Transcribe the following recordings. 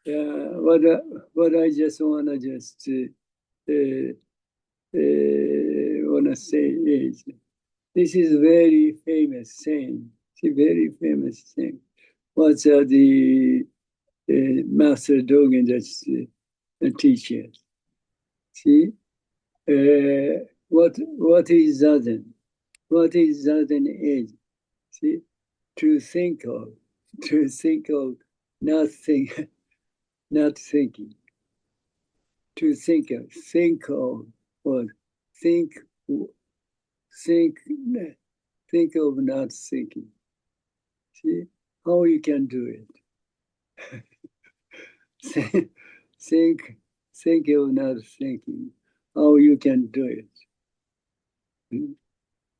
what I just want to want to say is, this is a very famous saying. It's a very famous saying. What's the Master Dogen just teaches? See, what is Zazen? What is Zazen is? See, to think of nothing, not thinking. To think of, or think, think, think of not thinking. See how you can do it. think of not thinking. How you can do it.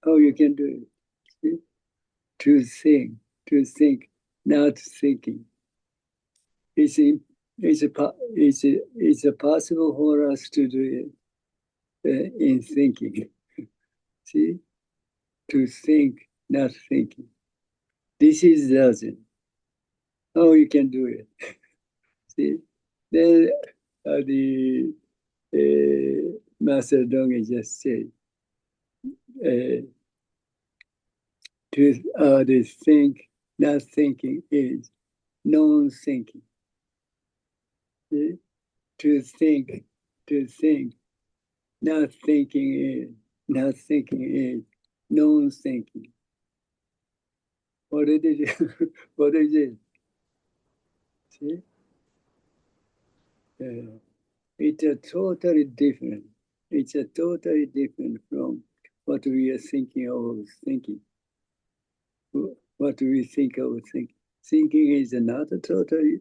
How you can do it. See? To think, not thinking. It's a possible for us to do it in thinking. See, to think, not thinking. This is doesn't. How you can do it? See, then the Master Dogen just said, the think, not thinking is non-thinking. See? To think, not thinking is non-thinking. What is it? What is it? See? It's a totally different. It's a totally different from what we are thinking of thinking. What we think of thinking. Thinking is not a totally.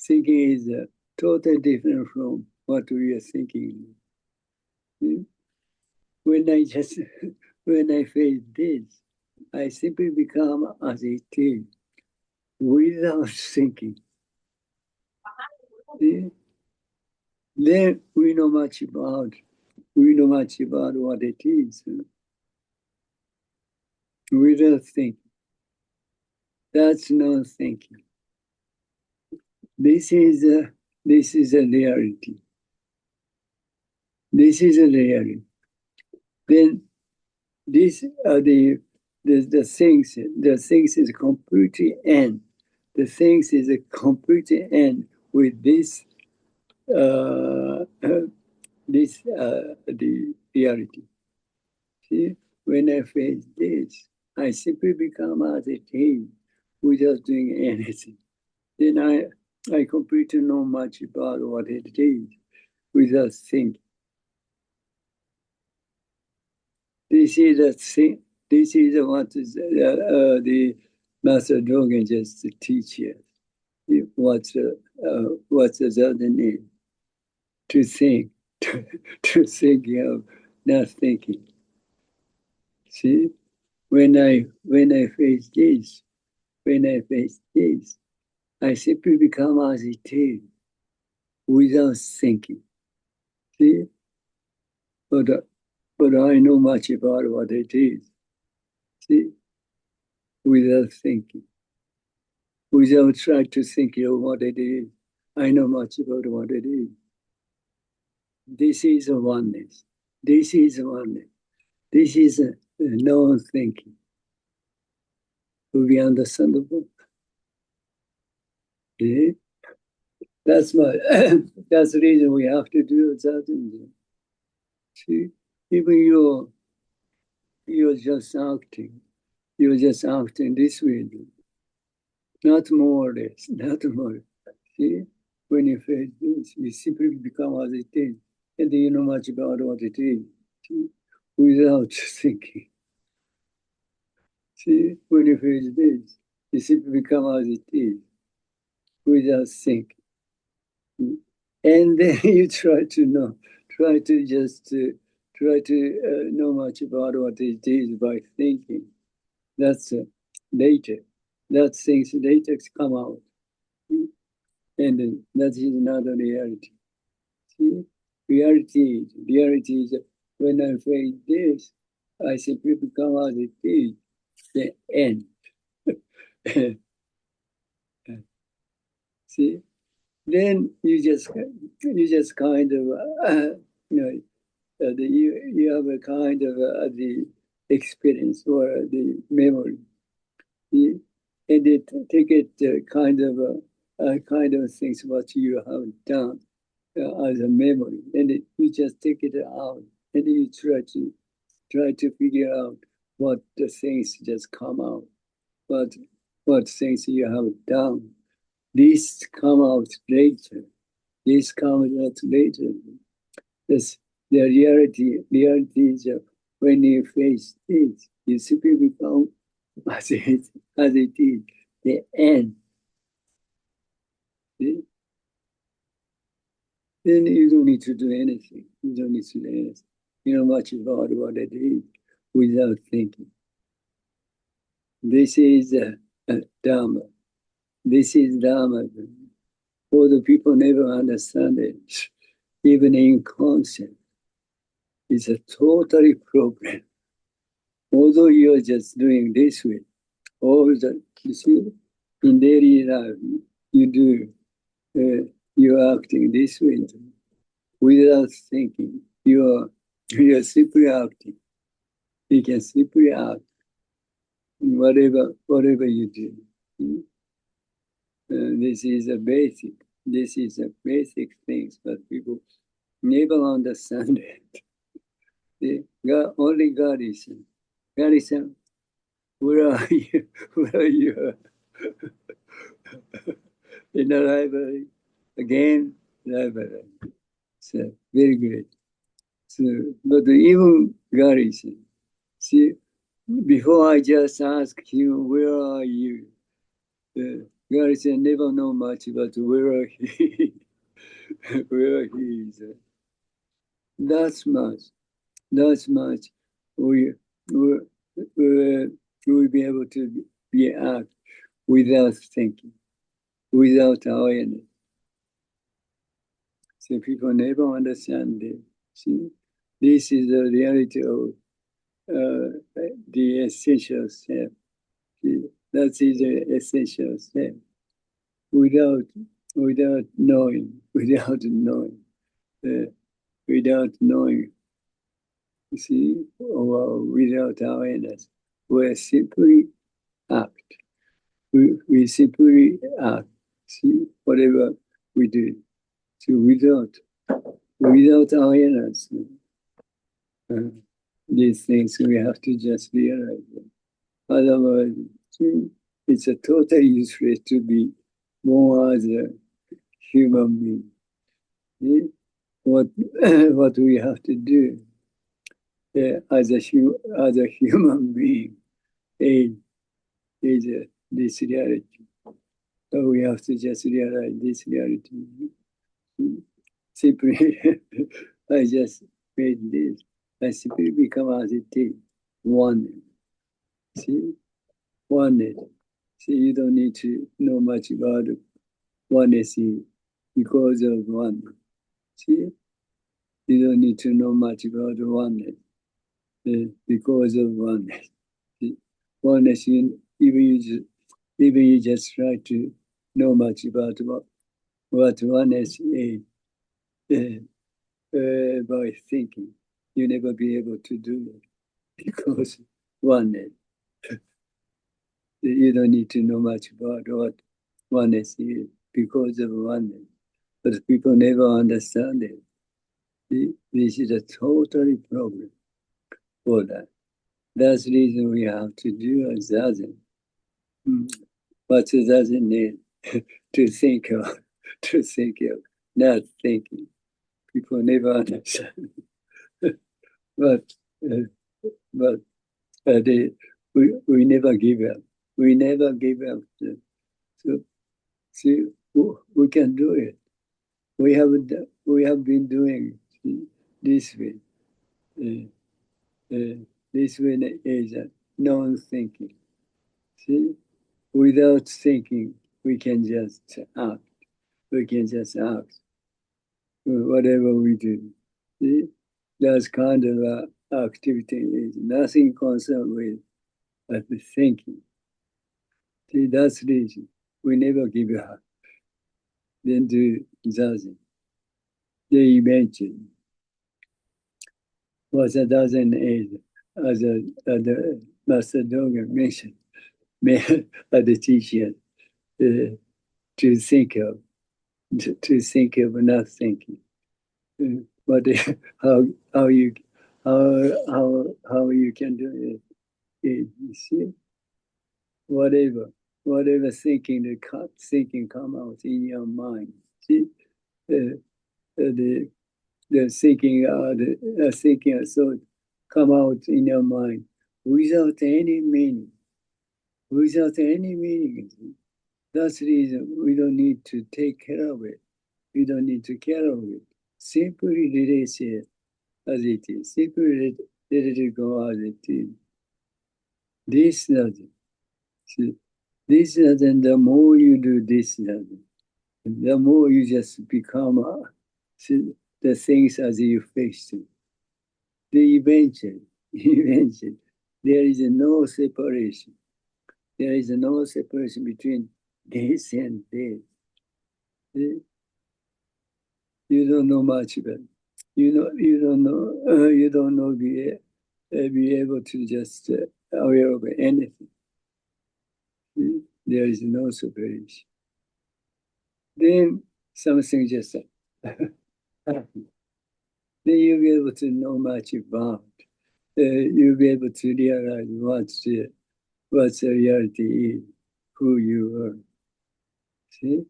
Thinking is totally different from what we are thinking. When I face this, I simply become as it is, without thinking. See? Then we know much about what it is, without thinking. That's not thinking. This is a reality. This is a reality. Then these are the things. The things is completely end. The things is a completely end with this. The reality. See, when I face this, I simply become as it is without doing anything. Then I completely know much about what it is without thinking. This is the thing. This is what the Master Dogen just teaches. What's the other name? To think, to think of not thinking. See, when I face this, I simply become as it is, without thinking. See, but I know much about what it is. See, without thinking, without trying to think of what it is, I know much about what it is. This is a oneness. This is oneness. This is a non-thinking. Will be understandable? Okay? That's that's the reason we have to do that. See, even you're just acting this way, not more or less, not more. See, when you face this, you simply become as it is, and you know much about what it is, see? Without thinking. See, when you face this, you simply become as it is, without thinking. And then you try to know much about what it is by thinking. That's later. That things later come out. And that is another reality. See? Reality is when I face this, I simply become as it is, the end. See? then you just kind of you have a kind of the experience or the memory. And it take it kind of things what you have done as a memory, and you just take it out, and you try to figure out what the things just come out, what things you have done. These come out later. This comes out later. This the reality is when you face it, you simply become as it is, the end. See? Then you don't need to do anything. You don't need to do anything. You know much about what it is without thinking. This is Dharma. This is Dharma. All the people never understand it, even in concept. It's a totally problem. Although you're just doing this way, all that you see in daily life, you're acting this way without thinking. You're simply acting. You can simply act in whatever you do. This is a basic thing, but people never understand it. Only God is. God is, where are you? Where are you? In the library. Again, library. So, very good. So, but even God is, see, before I just ask him, where are you? God said, never know much about where he, where he is. That's much. We will be able to be act without thinking, without awareness. So people never understand it. See, this is the reality of the essential self. See, that is the essential self. Without knowing, see, or without awareness, we simply act. We simply act. See, whatever we do. So without awareness, these things we have to just realize them. Otherwise, it's a totally useless to be born as a human being. See? What we have to do as a human being is this reality. So we have to just realize this reality. Simply, I just made this. I simply become as it is, oneness. See, oneness. See, you don't need to know much about oneness because of oneness. See, you don't need to know much about oneness because of oneness. See? Oneness, even you just try to know much about what oneness is by thinking, you never be able to do it because oneness. You don't need to know much about what oneness is because of oneness. But people never understand it. This is a totally problem for that. That's the reason we have to do a zazen. What's a zazen need? to think of, not thinking. People never understand. but we never give up. We never give up. So see, we can do it. We have been doing this way. This way is non-thinking. See, without thinking, we can just act. We can just act. Whatever we do. See, that's kind of activity is nothing concerned with the thinking. See, that's the reason we never give up. Then zazen. They eventually, what a dozen is, as the Master Dogen mentioned, the teacher, to think of, to think of not thinking. But how you how you can do it, you see, whatever thinking come out in your mind. See, the thinking thinking thought come out in your mind without any meaning, without any meaning. That's the reason we don't need to take care of it. We don't need to care of it. Simply release it as it is. Simply let it go as it is. This doesn't. See, this doesn't. The more you do this doesn't, the more you just become see, the things as you face it. Eventually, there is no separation. There is no separation between this and this. You don't know much about it. You don't know be able to just aware of anything. There is no separation. Then something just happens. Then you'll be able to know much about. You'll be able to realize what the reality is, who you are. See,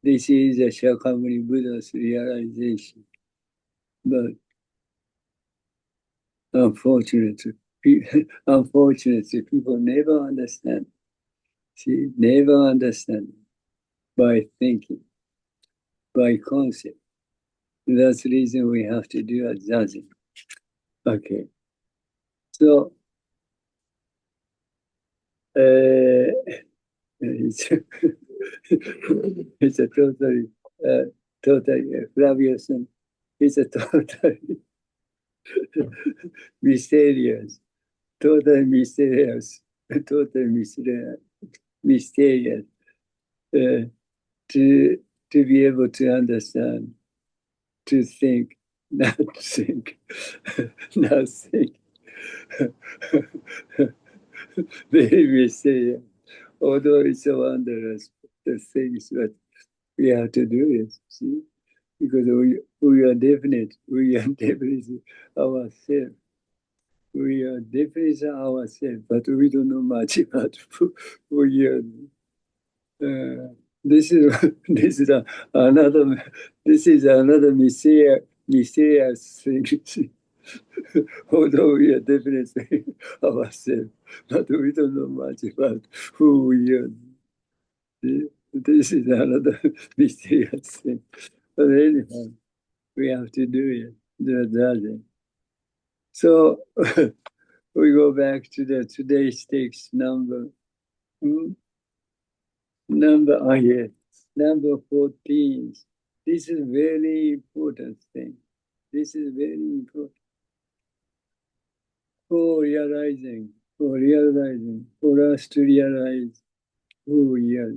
this is a Shakyamuni Buddha's realization. But unfortunately, people never understand. See, never understand by thinking, by concept. That's the reason we have to do a zazen. Okay. So, it's a totally, Flavius, it's a totally mysterious, totally mysterious, mysterious, to be able to understand, to think, not think, not think. Very mysterious. Although it's so wondrous, the things that we have to do is, see, because we are definite, ourselves. We are definitely ourselves, but we don't know much about who we are. This is another mysterious thing. Although we are definitely ourselves, but we don't know much about who we are. This is another mysterious thing. But anyhow, we have to do it. So we go back to the today's text number. Number 14. This is very important thing. This is very important. For us to realize who we are.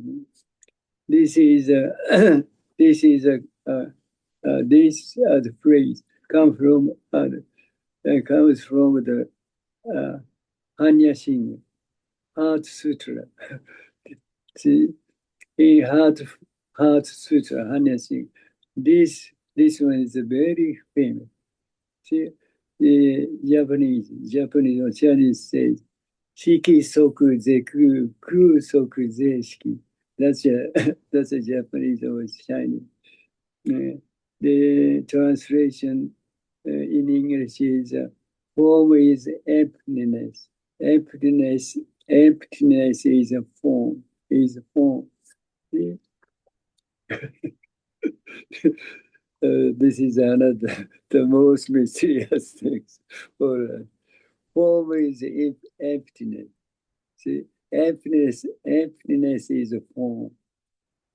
This is the phrase comes from the Hanya Shin, Heart Sutra. See, in Heart Sutra, Hanya Shin, this one is very famous. See, the Japanese or Chinese says, Shiki soku zeku, ku soku ze shiki. That's a Japanese or Chinese. The translation in English is form is emptiness. Emptiness is a form. See? This is another the most mysterious things. Form is emptiness. See, emptiness is a form.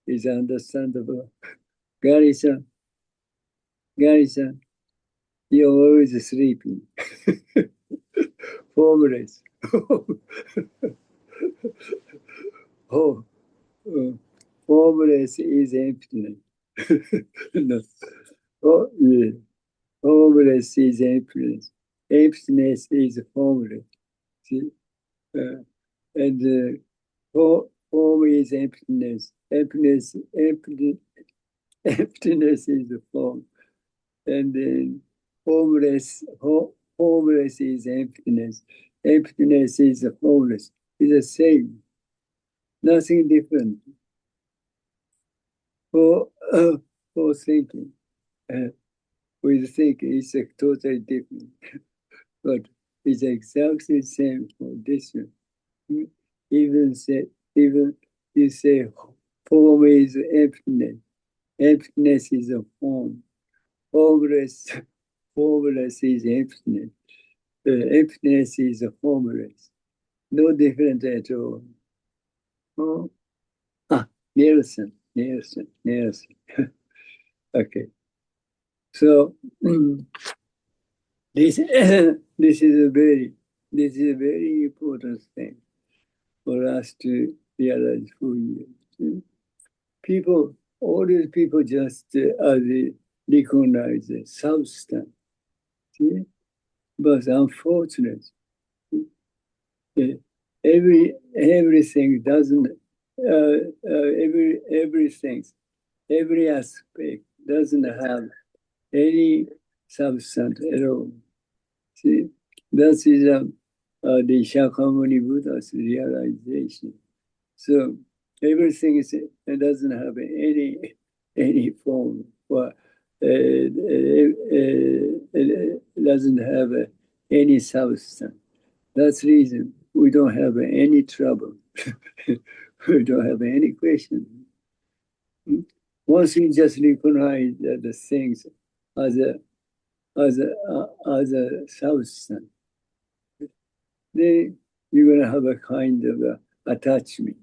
Is understandable. Gary-san, you're always sleeping. Formless. Formless is emptiness. No. Oh, yeah. Formless is emptiness. Emptiness is formless. See? And form is emptiness. Emptiness is the form. And then formless is emptiness. Emptiness is the formless. It's the same. Nothing different. For, uh, for thinking. With thinking, it's totally different. But it's exactly the same for this one. Even you say form is emptiness. Emptiness is a form. Formless, formless is emptiness. Emptiness is a formless. No different at all. Oh. Nielsen. Okay. So this this is a very important thing for us to realize for you. People, all these people just recognize the substance. See? But unfortunately, everything doesn't every aspect doesn't have any substance at all. See, that is the Shakyamuni Buddha's realization. So everything doesn't have any form, or doesn't have any substance. That's the reason we don't have any trouble. We don't have any question. Once you just recognize the things as a substance, then you're going to have a kind of attachment.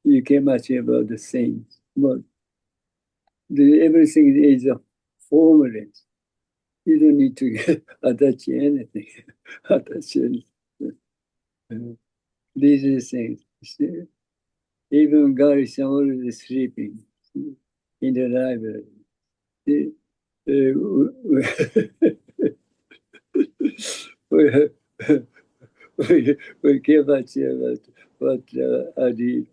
You can't much about the things, but everything is formless. You don't need to attach anything. Attach anything. These are things. Even God is already sleeping in the library. We care much about what the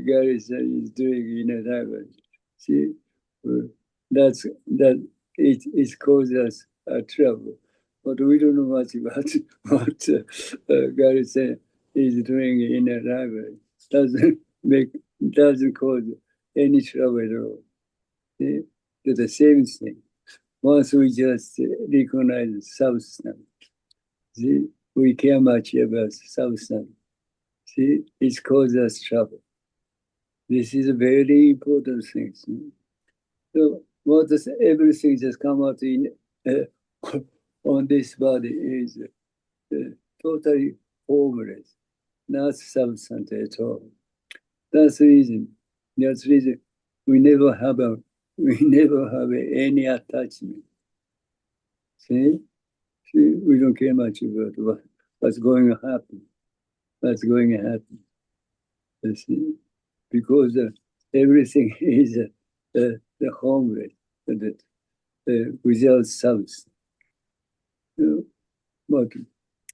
garrison is doing in the library. See, that it causes us trouble, but we don't know much about what garrison is doing in the library. Doesn't cause any trouble at all. See? It's the same thing. Once we just recognize substance, see, we care much about substance. See, it causes us trouble. This is a very important thing. So, what does everything just come out in on this body is totally formless, not substance at all. That's the reason. That's the reason we never have any attachment. See? We don't care much about what's going to happen. What's going to happen. You see? Because everything is the homeless, without substance. But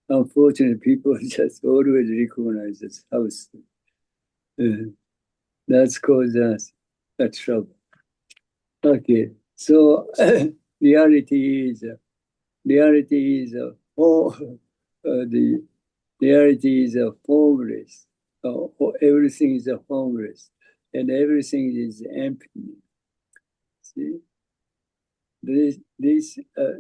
unfortunately, people just always recognize the substance. That's caused us a trouble. Okay, so reality is the reality is formless. Everything is formless, and everything is empty. See, these are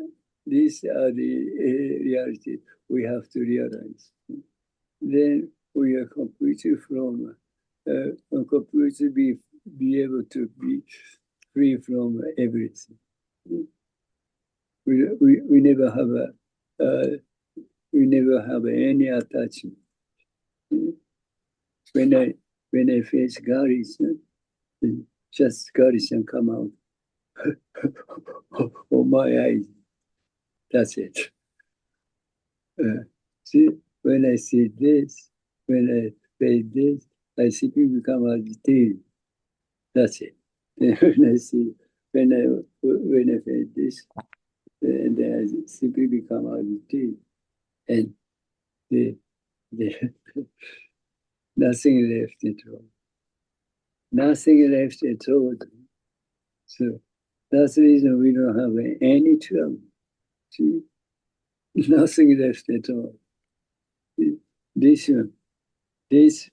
the reality we have to realize. Then we are completely completely be able to be free from everything. We never have any attachment. When I face Garrison, just Garrison come out on my eyes. That's it. See, when I see this, when I face this, I simply become agitated. That's it. Then when I feel this, and then I simply become as it is. And the, the nothing left at all. Nothing left at all. So that's the reason we don't have any trouble. See? Nothing left at all. This one, this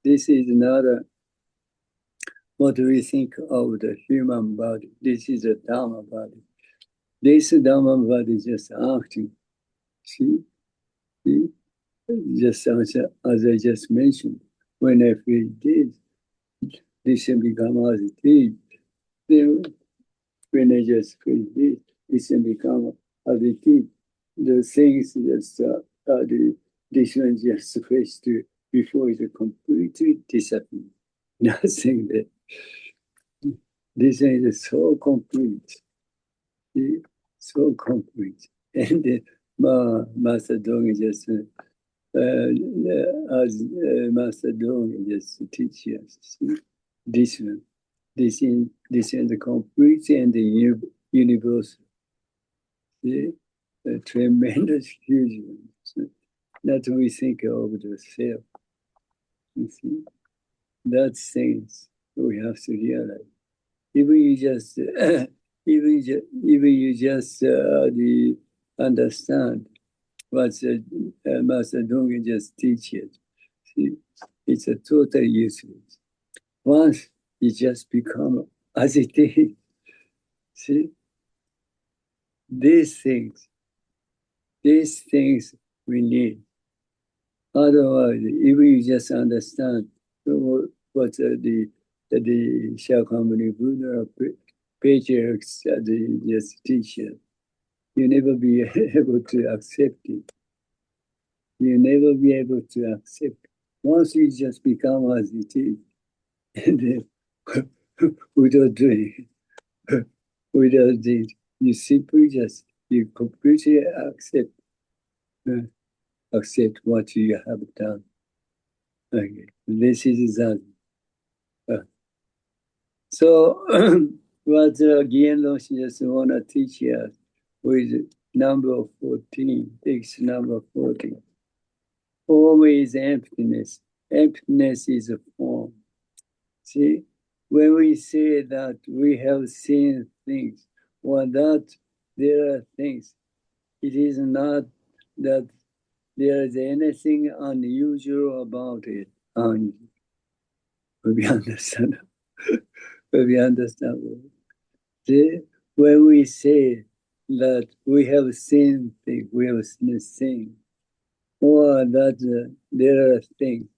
is not what we think of the human body. This is a Dharma body. This Dharma body is just acting. See? See? Just as I just mentioned, when I feel this can become as it is. Then when I just feel this can become as it is. The things just this one just face to before it completely disappears. Nothing that this is so complete, so complete. And Master Dong just as Master Dong just teaches us this one. This is the complete and the universal. See? A tremendous huge one. That we think of the self. You see? That's things we have to realize. Even you just understand what Master Dong just teaches. See? It's a total useless. Once it just become as it is. See? These things we need. Otherwise, even you just understand what the Shakyamuni Buddha patriarchs just teach you, you never be able to accept it. You never be able to accept it. Once you just become as it is, and then without doing it, without it, you simply just you completely accept what you have done. Okay. This is that. So what Jinen Roshi just want to teach us with number 14, text number 14. Form is emptiness. Emptiness is a form. See, when we say that we have seen things, or that there are things, it is not that there is anything unusual about it. We understand. We understand. See, when we say that we have seen things, we have seen things, or that there are things,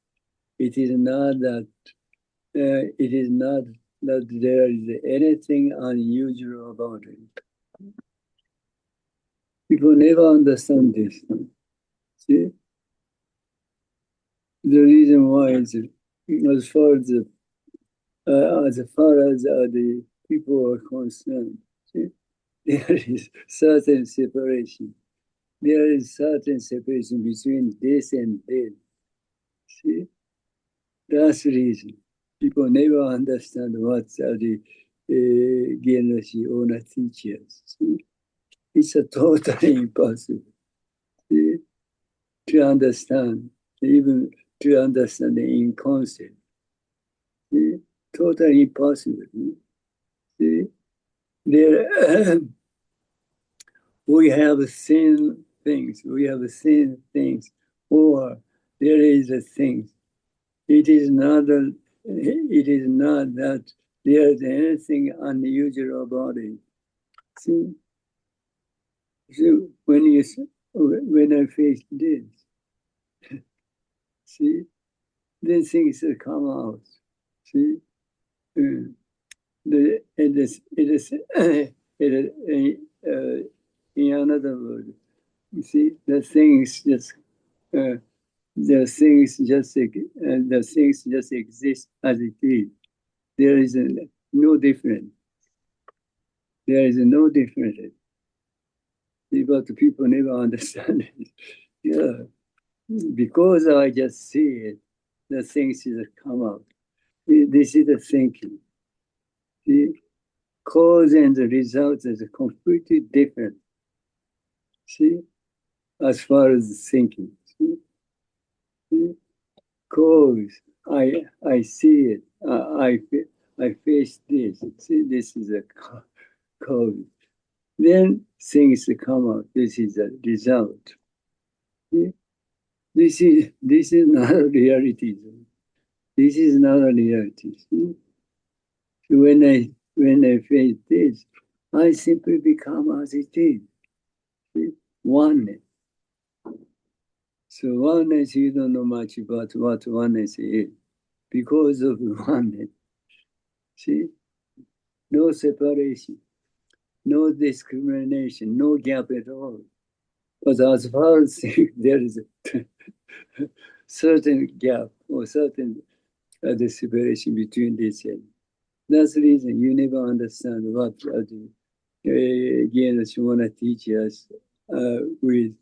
it is not that there is anything unusual about it. People never understand this. See? The reason why is as far as the people are concerned, see? There is certain separation. There is certain separation between this and that. See? That's the reason. People never understand what the Jinen Roshi owner teaches. See? It's a totally impossible. See? To understand, even to understand in concept. See? Totally impossible. See? There, we have seen things. We have seen things, or there is a thing. It is not that there is anything unusual about it. See? So when I face this, see, then things come out. See, in another word, you see, the things just exist as it is. There is no difference. There is no difference. But people never understand it. Yeah. Because I just see it, the things that come out. This is the thinking. cause and the result is completely different. See, as far as thinking. See? Cause, I see it. I face this. See, this is a cause. Then things come out. This is a result. See? This is not a reality. This is not a reality. See? So when I face this, I simply become as it is. See? Oneness. So oneness, you don't know much about what oneness is. Because of oneness. See? No separation, no discrimination, no gap at all. But as far as there is a certain gap or certain the separation between this and that's the reason you never understand what again as you want to teach us with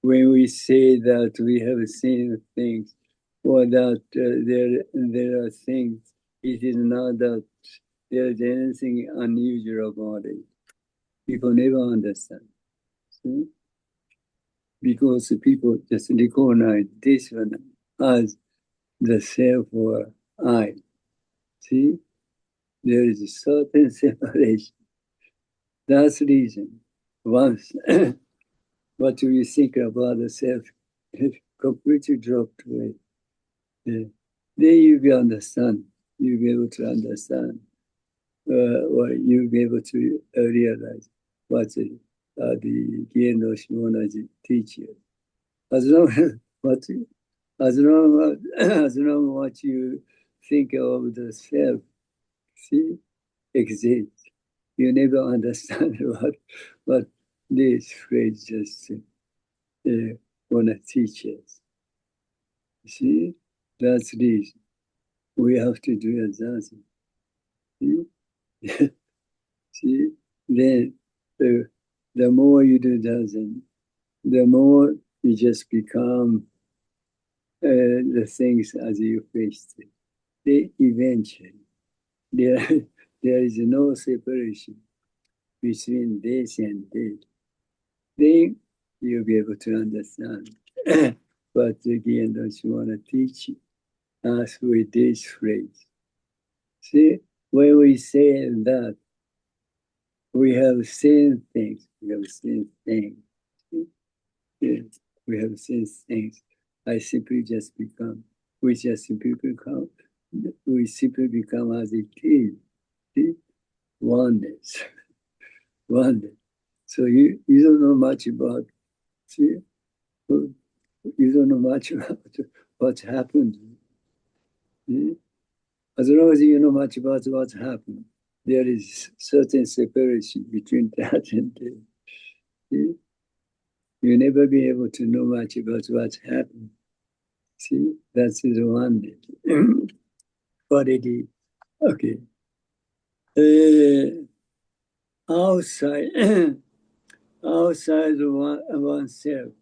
when we say that we have seen things or that there are things. It is not that there is anything unusual about it. People never understand. See? Because people just recognize this one as the self or I. See? There is a certain separation. That's the reason. Once what we think about the self completely dropped away. Then you will understand. You'll be able to understand, or you'll be able to realize what the Jinen Roshi teaches. As long as what you think of the self, see, exists, you never understand what this phrase just want to teach us. See, that's this. We have to do exactly. See? See? Then the more you do that, the more you just become the things as you face it. They eventually, there is no separation between this and this. Then you'll be able to understand. But again, don't you want to teach us with this phrase? See, when we say that, we have seen things. We have seen things. Yes, we have seen things. I simply just become. We just simply become. We simply become as it is. See? Oneness. Oneness. So you don't know much about. See, you don't know much about what's happened. See? As long as you know much about what's happened, there is certain separation between that and this. See? You'll never be able to know much about what's happened. See, that's the oneness. What it is. Okay. Outside, outside of oneself,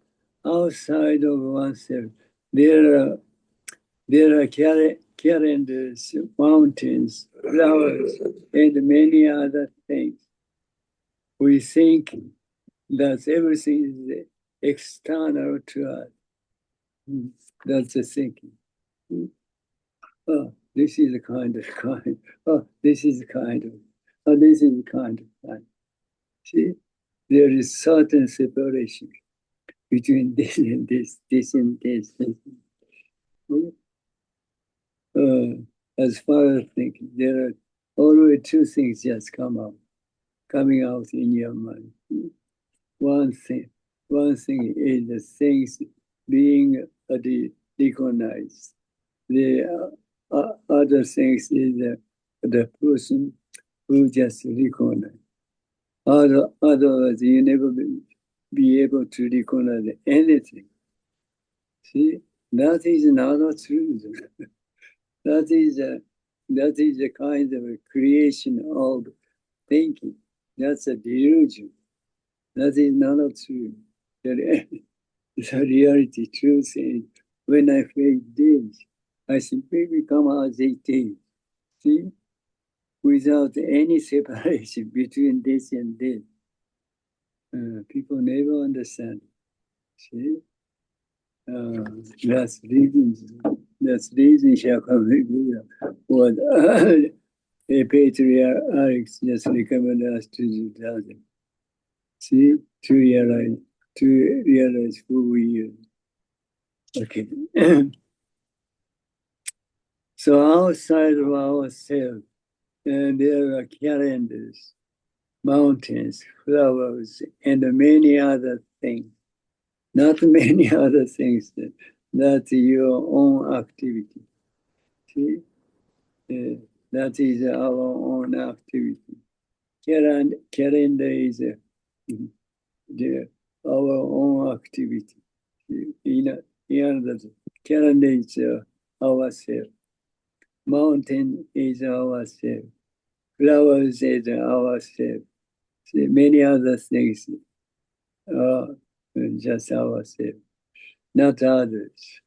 outside of oneself, there are calendars, mountains, flowers, and many other things. We think that everything is external to us. That's the thinking. Oh, this is a kind. Oh, this is a kind of. Oh, this is a kind. See, there is certain separation between this and this and this. As far as thinking, there are always two things just coming out in your mind. One thing is the things being recognized. The other things is the person who just recognize. Otherwise, you never be able to recognize anything. See, that is not a truth. That is a kind of a creation of thinking. That's a delusion. That is not a truth. The reality, truth is, when I face this, I simply become as it is. See? without any separation between this and this. People never understand. See? That's reason Shakyamuni what a patriarchs just recommend us to do that. See, to realize who we are. Okay. So outside of ourselves, there are calendars, mountains, flowers, and many other things. Not many other things. That's your own activity. See? That is our own activity. Calendar is our own activity. In other words, calendar is ourself. Mountain is ourself. Flowers is ourself. Many other things are just ourselves, not others.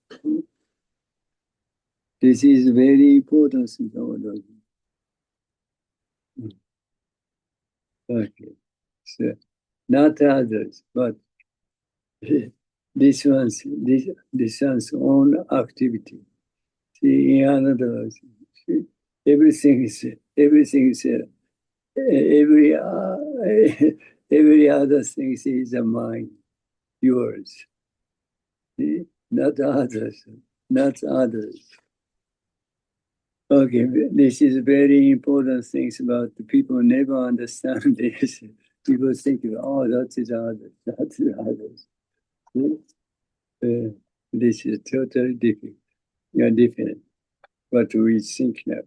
This is very important thing. Okay. So not others, but this one's own activity. See, in other words, everything is every every other thing is a mind, yours. See? Not others, not others. Okay, this is very important things about the people never understand this. People think, oh, that is others, that is others. This is totally different. Different. What we think now,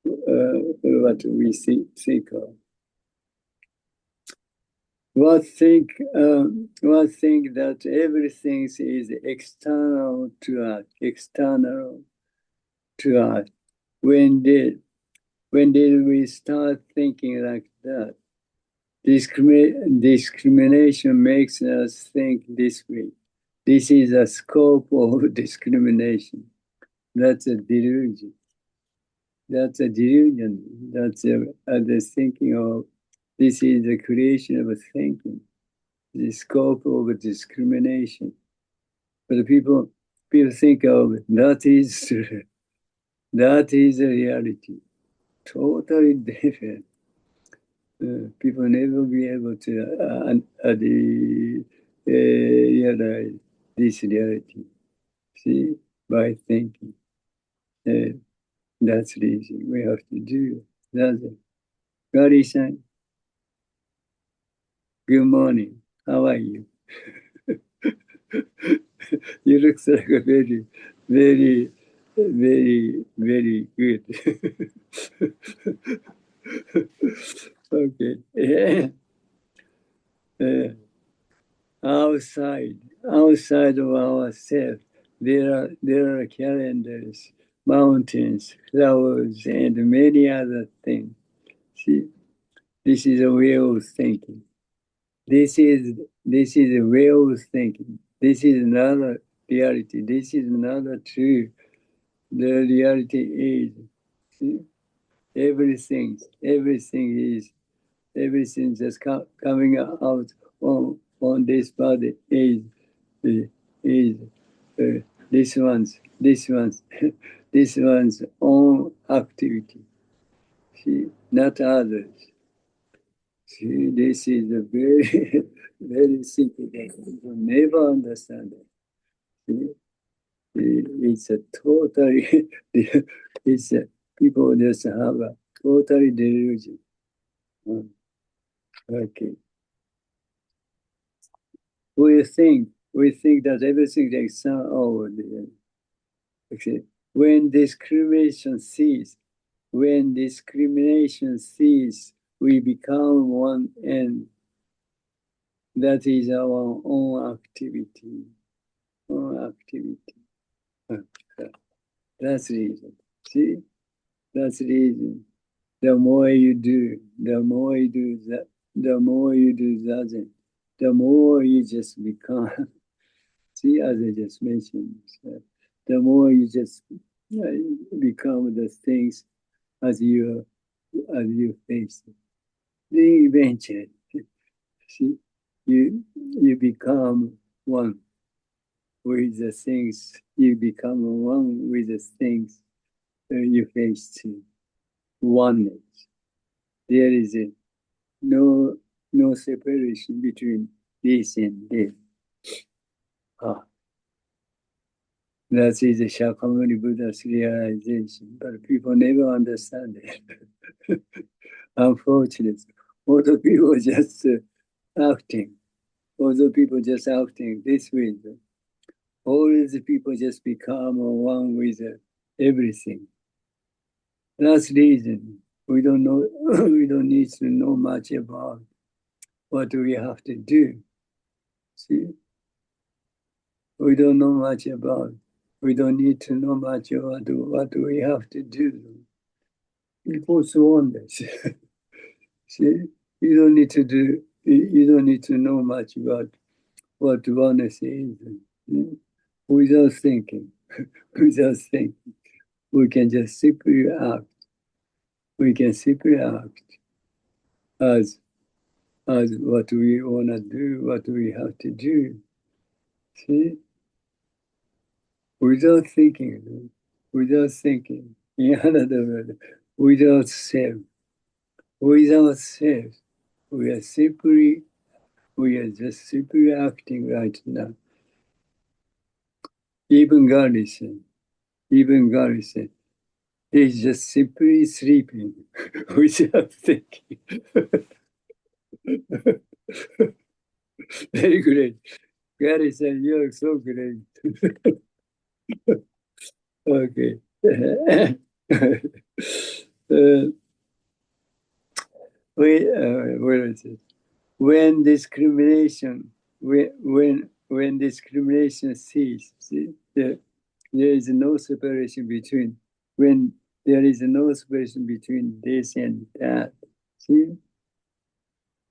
what we think of. What think that everything is external to us, external to us. When did we start thinking like that? Discrimination makes us think this way. This is a scope of discrimination. That's a delusion. That's a delusion. That's the thinking of, this is the creation of a thinking, the scope of discrimination. But people think of, that is that is a reality. Totally different. People never be able to realize this reality. See, by thinking. That's the reason we have to do. That's it. Gary-san, good morning. How are you? You look like a very, very, very, very good. Okay. Outside of ourselves, there are calendars, mountains, flowers, and many other things. See, this is a way of thinking. This is a way of thinking. This is another reality. This is another truth. The reality is, see, everything just coming out on this body is this one's this one's own activity. See, not others. See, this is a very very simple thing. You never understand it. See? It's a totally it's a, people just have a totally delusion. Okay. We think that everything is over there. Okay. When discrimination ceases, we become one, and that is our own activity. That's the reason. See? That's the reason. The more you do that, the more you do that, the more you just become. See, as I just mentioned, the more you just become the things as you as you face it. Then eventually, see, you become one with the things. You become one with the things you face to. Oneness. There is no separation between this and this. Ah, that is the Shakyamuni Buddha's realization, but people never understand it. Unfortunately, all the people just acting. All the people just acting this way. All the people just become one with everything. That's the reason we don't know. We don't need to know much about what we have to do. See, we don't know much about. We don't need to know much about what we have to do. People want this. See, you don't need to do. You don't need to know much about what oneness is. Without thinking, without thinking, we can just simply act. We can simply act as what we want to do, what we have to do. See, without thinking, without thinking. In another word, without self, without self, we are just simply acting right now. Even Garrison, he's just simply sleeping without thinking. Very great. Garrison, you're so great. Okay. Where is it? When discrimination, when discrimination ceases, there is no separation between when there is no separation between this and that. See,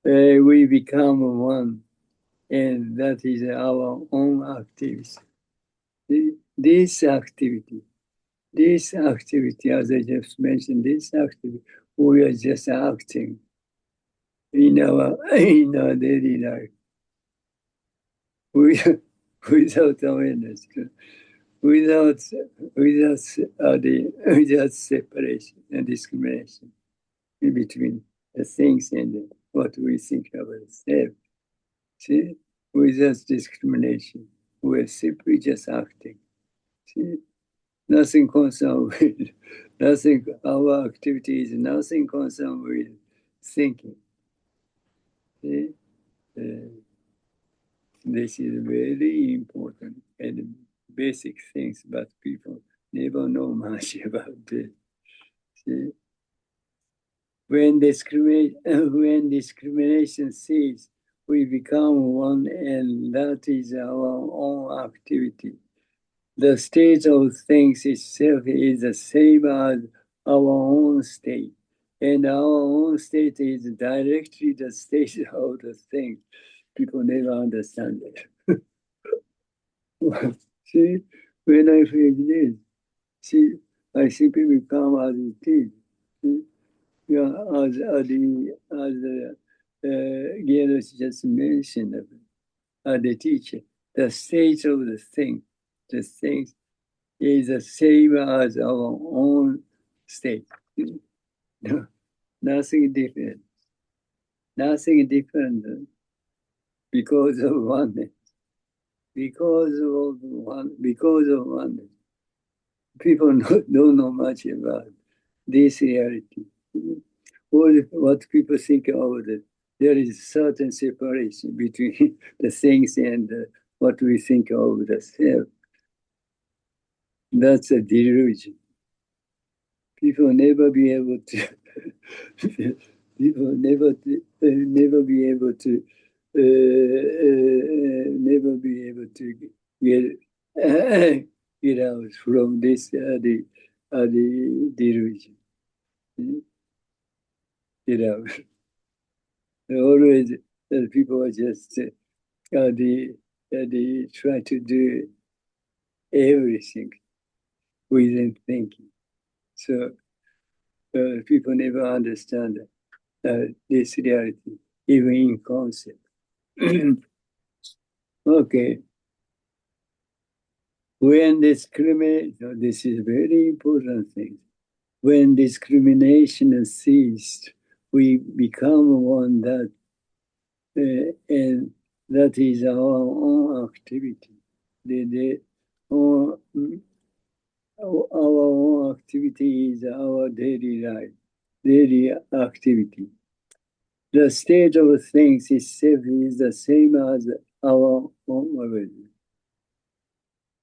we become one, and that is our own activity. This activity, as I just mentioned, this activity, we are just acting in our daily life. Without awareness, without separation and discrimination in between the things and what we think of ourselves. See, without discrimination, we're simply just acting. See, nothing concerned with nothing. Our activity is nothing concerned with thinking. See, this is very important and basic things, but people never know much about this. See? When discrimination ceases, we become one, and that is our own activity. The state of things itself is the same as our own state, and our own state is directly the state of the thing. People never understand it. See, when I feel this, see, I simply become as it is. See? Yeah, as Gales just mentioned, the teacher, the state of the thing is the same as our own state. No, nothing different. Nothing different because of oneness. Because of oneness. People don't know much about this reality. What people think of it, there is certain separation between the things and what we think of the self. That's a delusion. People never be able to. People never be able to. Never be able to get out from this the delusion. Get out. Always people are just they try to do everything within thinking. So people never understand this reality, even in concept. Okay. When discrimination, this is very important thing. When discrimination ceased, we become one that, and that is our own activity. Our own activity is our daily life, daily activity. The state of things itself is the same as our own awareness.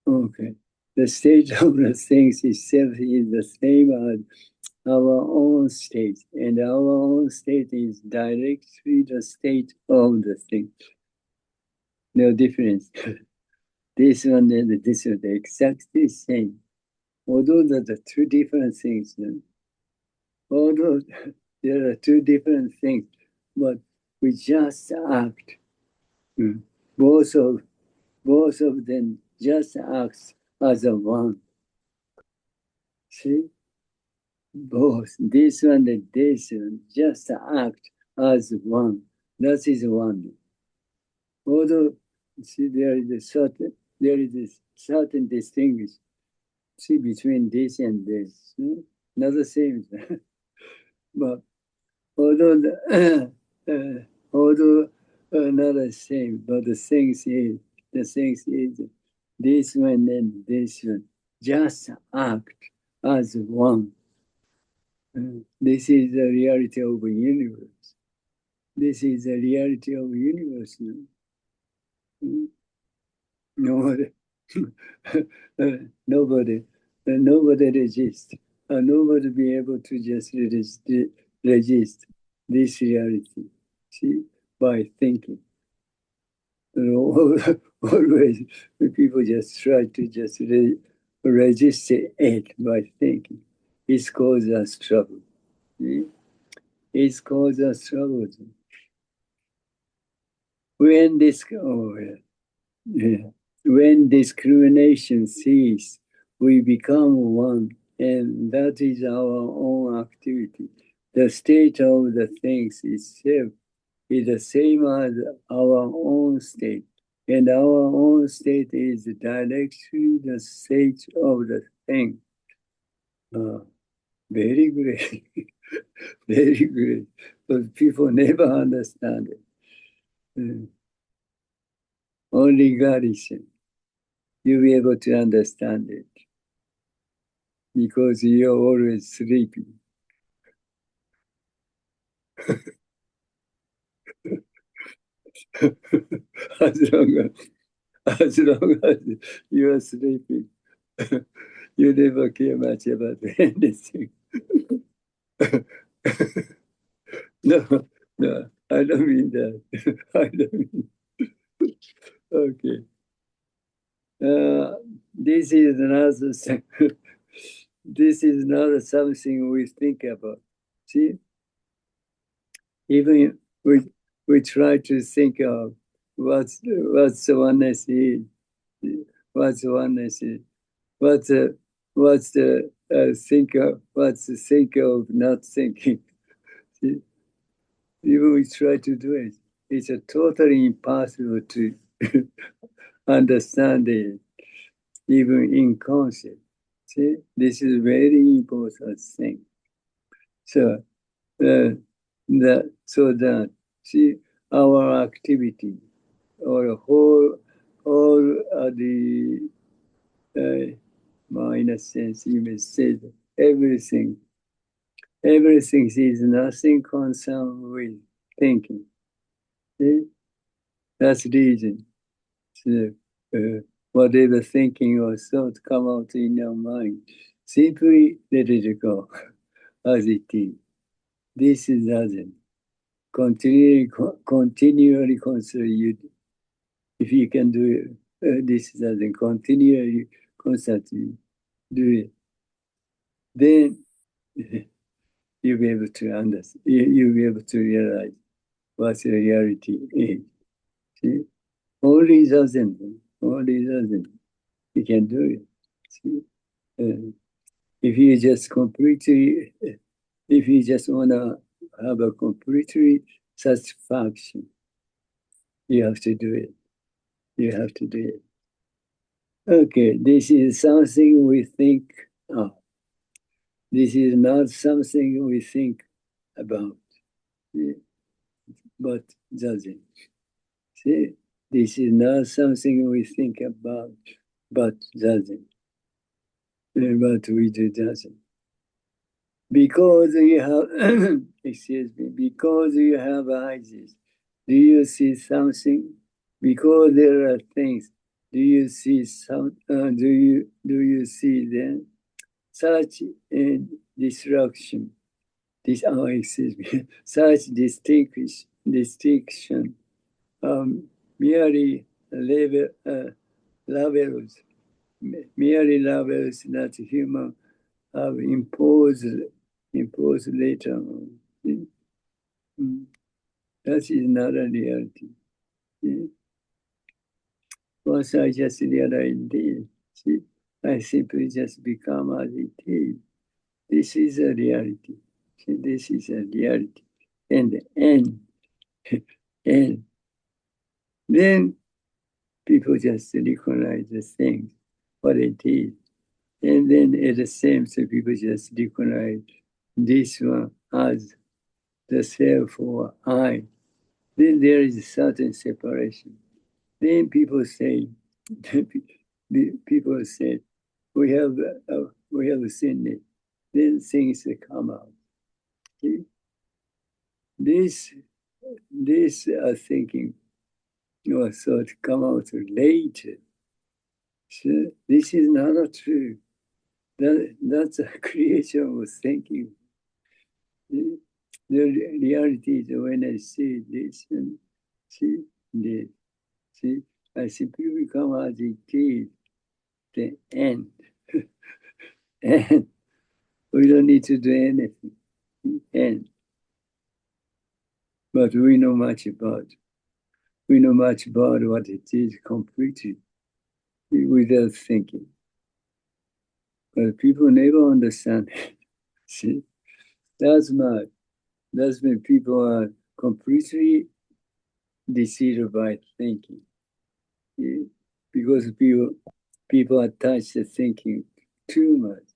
Okay. The state of the things itself is the same as our own state, and our own state is directly the state of the thing. No difference. This one and this one, they're exactly the same. Although there are two different things, although there are two different things, but we just act. Both of them just act as a one. See? Both this one and this one just act as one. That is one. Although, see, there is a certain distinction, see, between this and this. Not the same. But although not the same, but the things is this one and this one just act as one. This is the reality of the universe. This is the reality of the universe. Nobody resists. Nobody be able to just resist this reality. See, by thinking. Always people just try to just resist it by thinking. It causes us trouble. See? It causes us trouble. When when discrimination ceases, we become one, and that is our own activity. The state of the things itself is the same as our own state, and our own state is directly the state of the thing. Very great, very great, but people never understand it. Only God is it. You'll be able to understand it because you're always sleeping. as long as you are sleeping, you never care much about anything. No, I don't mean that. I don't mean. Okay. This is another thing. This is not something we think about. See, even we try to think of what's the oneness is, what's the oneness is, what's the think of not thinking. See, even we try to do it, it's a totally impossible to understand it, even in concept. See, this is a very important thing. So that see our activity or all the minor sense, you may say that everything is nothing concerned with thinking. See? That's the reason. So, whatever thinking or thought come out in your mind, simply let it go as it is. This is doesn't. Continually consider you. If you can do it, this doesn't continually, constantly do it. Then you'll be able to understand. You'll be able to realize what the reality is. See? Only doesn't. You can do it. See? If you just completely If you just want to have a completely satisfaction, you have to do it. You have to do it. Okay, this is something we think of. This is not something we think about, but doesn't. See, this is not something we think about, but doesn't. But we do doesn't. Because you have, excuse me, because you have eyes, do you see something? Because there are things, do you see some? Do you see them? Such disruption, excuse me, such distinction, merely labels, merely labels that human have imposed later on. That is not a reality. Once I just realized this, I simply just become as it is. This is a reality. This is a reality. And and then people just recognize the things, what it is. And then at the same time, people just recognize this one as the self or I. Then there is a certain separation. Then people say, we have seen it. Then things come out. This thinking or thought come out later. So this is not true. That's a creation of thinking. The reality is when I see this and see this. See, I simply become as it is, the end. And we don't need to do anything. End. But we know much about what it is completely without thinking. But people never understand it. See, that's when people are completely deceived by thinking. Yeah? Because people attach the thinking too much.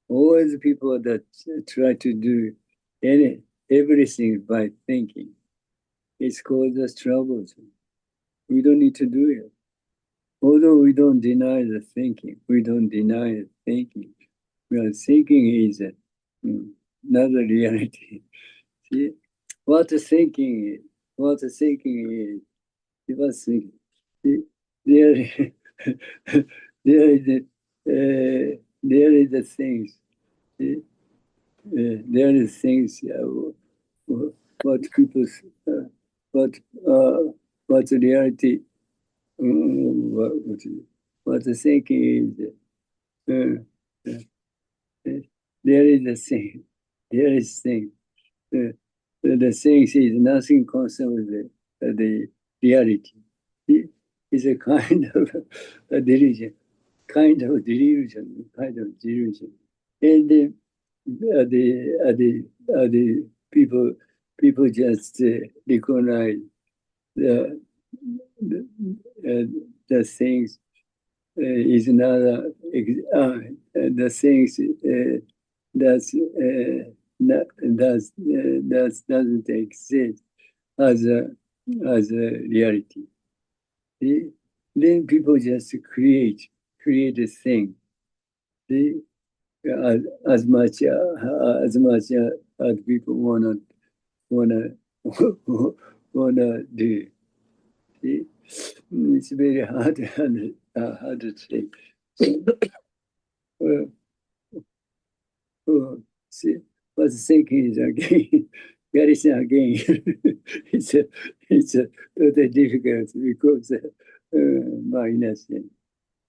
Always people that try to do everything by thinking. It's caused us troubles. We don't need to do it. Although we don't deny the thinking, we don't deny the thinking. Well, thinking is not a reality. See, what the thinking is, you must think. See, there, there is the things. See, there is things. What people, what the reality. What the thinking is. There is a thing. There is thing. The thing is nothing concerned with the reality. It's a kind of a delusion, And then the people just recognize the things is not the things doesn't exist as a reality. Then people just create a thing. As much as people wanna do. See? It's very hard to say. See, what's thinking is again, Garrison again. it's a totally difficult because minus.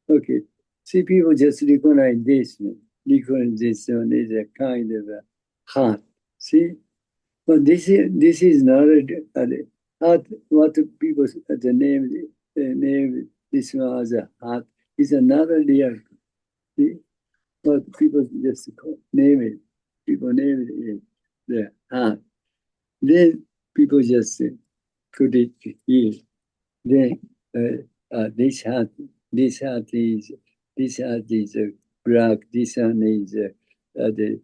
Okay, see, people just recognize this one. Recognition is a kind of a heart. See, but this is not a heart. What people the name this one as a heart is another reality. See? But people just name it. People name it. the heart. Then people just put it here. Then this heart is black. This one is the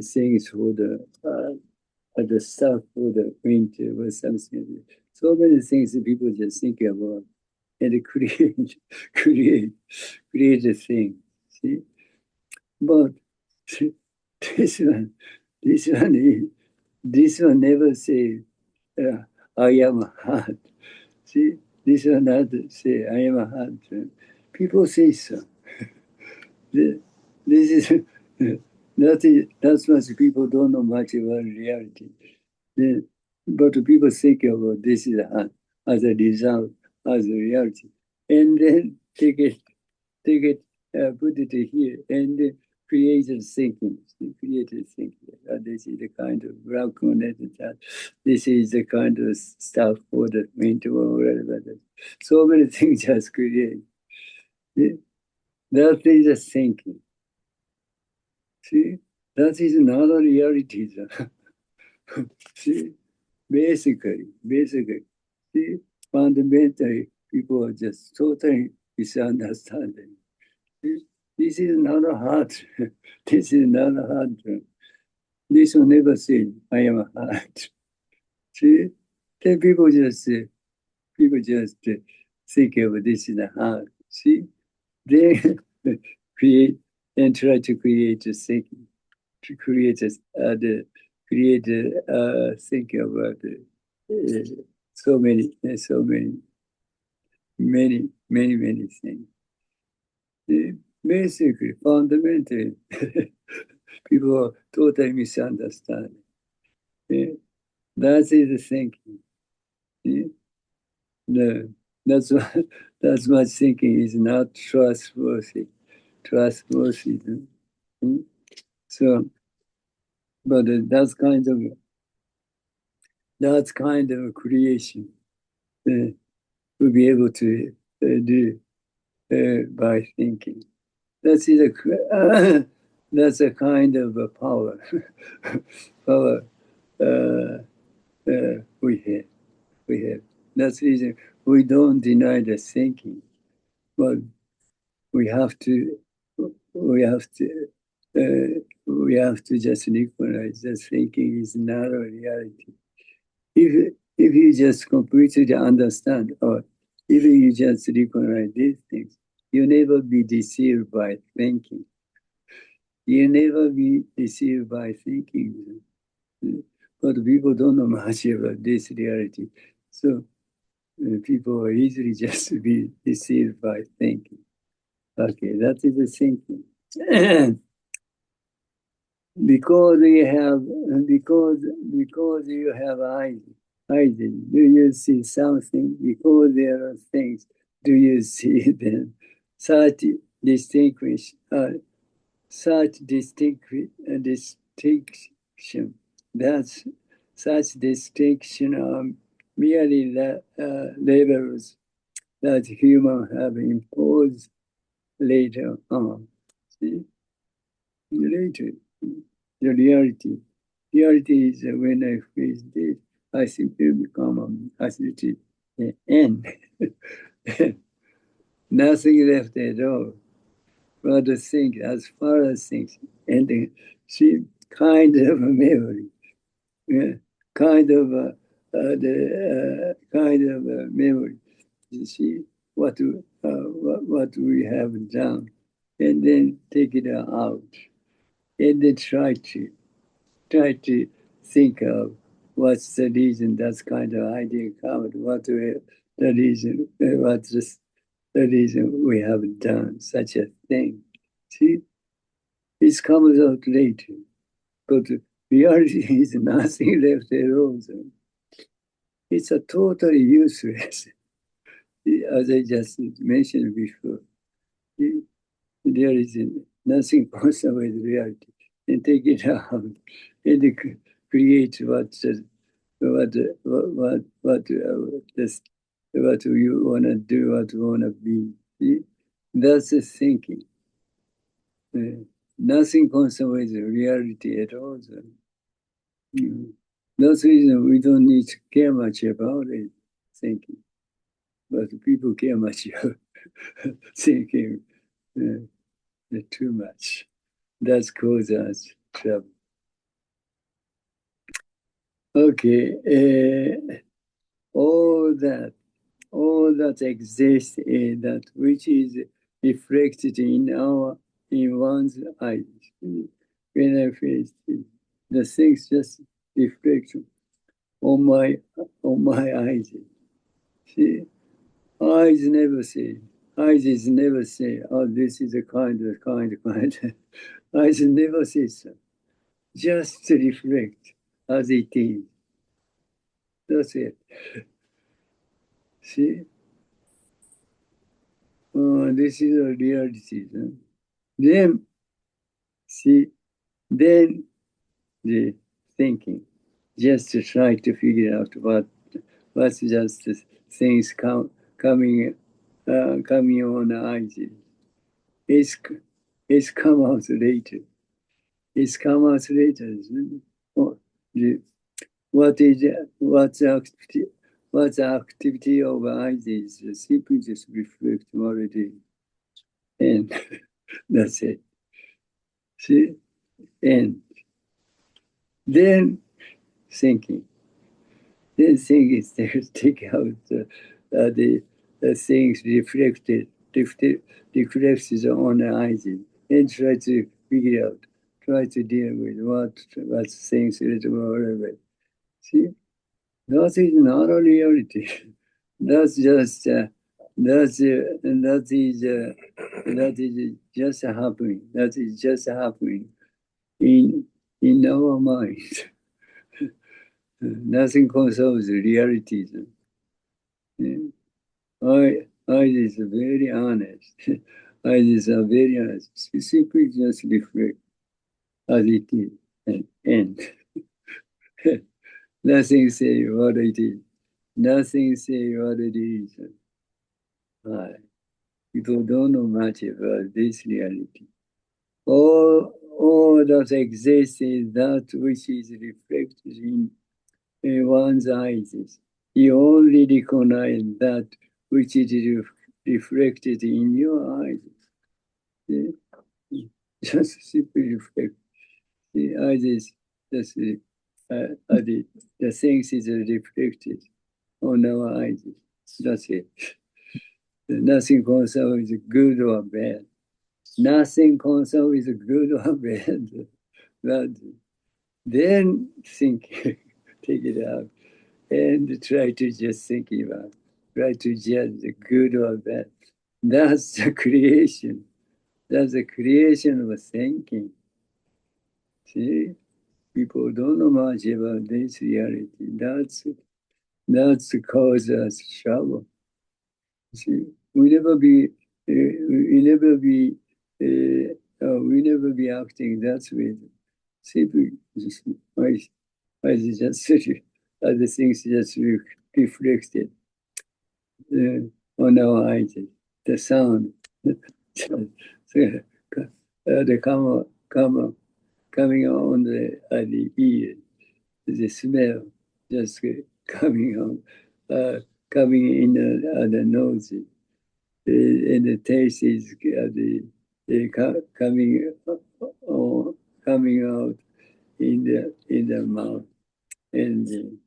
things for the stuff for the winter or something. So many things that people just think about and create a thing. See, but this one, this one, this one never say, "I am a heart." See, this one not say, "I am a heart." People say so. This is that's much people don't know much about reality. But people think about this is as a result, as a reality, and then take it, put it here, and create a thinking. Create a thinking. This is the kind of black that this is the kind of stuff for the winter or whatever. So many things just create. That is a thinking. See, that is not a reality. See, basically, see, fundamentally, people are just totally misunderstanding. See, this is not a heart. This is not a heart. This will never say, I am a heart. See, then people just think of this in a heart. See, they create and try to create a thinking, to create thinking about so many things. Basically, fundamentally, people are totally misunderstanding. That is the thinking. No, that's why that's much thinking is not trustworthy. Trustworthy. So, but that's kind of a creation we'll be able to do by thinking. That's that's a kind of a power power we have. That's the reason we don't deny the thinking, but we have to we have to we have to just recognize that thinking is not a reality. If you just completely understand, or if you just recognize these things, you never be deceived by thinking. You never be deceived by thinking. But people don't know much about this reality. So people are easily just be deceived by thinking. Okay, that is the thinking. Because you have eyes, do you see something? Because there are things, do you see them? Such distinguish, such distinction. That's such distinction are merely the labels that humans have imposed later on. See, later, the reality. Reality is when I face this, I simply become a facility end. Nothing left at all. But the thing, as far as things, and she kind of a memory, yeah, kind of kind of a memory. You see what we have done, and then take it out, and then try to think of what's the reason that's kind of idea covered, the reason, the reason we have done such a thing. See, it comes out later, but reality is nothing left at all. So it's a totally useless, as I just mentioned before. There is nothing possible with reality, and take it out and create what you want to do, what you want to be. See? That's the thinking. Nothing constant with reality at all. So. That's the reason we don't need to care much about it, thinking. But people care much about thinking too much. That's causes us trouble. Okay, all that, all that exists in that which is reflected in one's eyes. When I face it, the things just reflect on my eyes. See, eyes never say. Eyes never say, "Oh, this is a kind." Eyes never say so. Just to reflect as it is. That's it. See, this is a reality. Huh? Then, see, then the thinking, just to try to figure out what's just the things coming on the eyes. It's come out later. It's come out later. Oh, the, what's the activity of eyes is simply just reflect what it is. And that's it. See? And then thinking. Then thinking is there to take out the things reflected on the eyes and try to figure out, try to deal with what things is whatever. See? That is not a reality. That's just that is just happening. That is just happening in our mind. Nothing concerns realities. Yeah. I is very honest. I is very honest. Simply just reflect as it is and end. Nothing say what it is. Nothing say what it is. People don't know much about this reality. All that exists is that which is reflected in one's eyes. You only recognize that which is reflected in your eyes. Yeah. Just simply reflect. The eyes is just the things is reflected on our eyes. That's it. Nothing concerns is good or bad. Nothing concerns is good or bad. But then think, take it out, and try to just think about, try to judge the good or bad. That's the creation. That's the creation of thinking. See, people don't know much about this reality. That's the cause of trouble. See, we never be acting that way. Simply, just, I just other things just reflected on our eyes, the sound, the coming on the ear, the smell just coming on, coming in the nose, and the taste is coming coming out in the mouth and the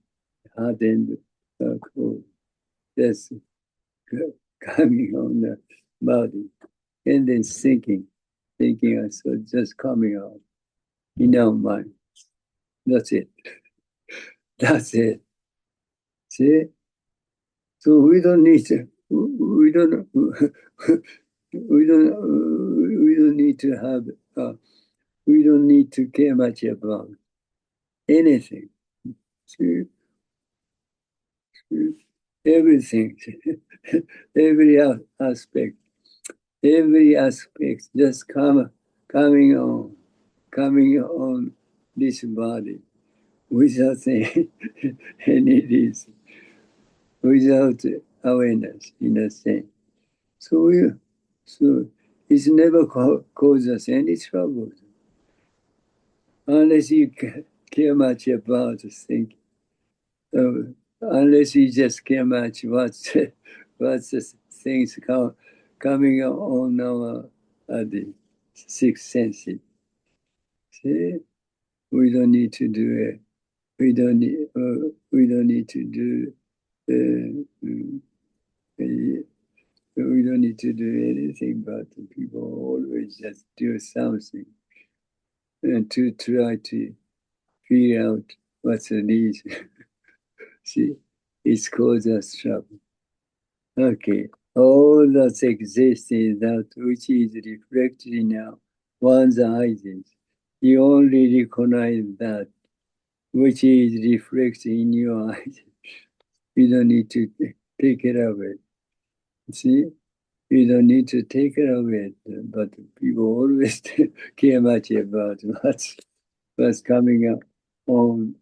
heart and cold. That's coming on the body, and then thinking also just coming out in our mind. That's it. That's it. See? So we don't need to. We don't. We don't need to have. We don't need to care much about anything. See? Everything, every aspect, just coming on this body without any reason, without awareness in a sense. So it's never caused us any trouble unless you care much about thinking. Unless you just care much what's the things coming on our the sixth senses. See, we don't need to do it. We don't need to do. We don't need to do anything, but people always just do something and to try to figure out what's the need. See, it's caused us trouble. Okay, all that exists is that which is reflected in one's eyes. You only recognize that which is reflected in your eyes. You don't need to take care of it. See, you don't need to take care of it, but people always care much about what's coming up on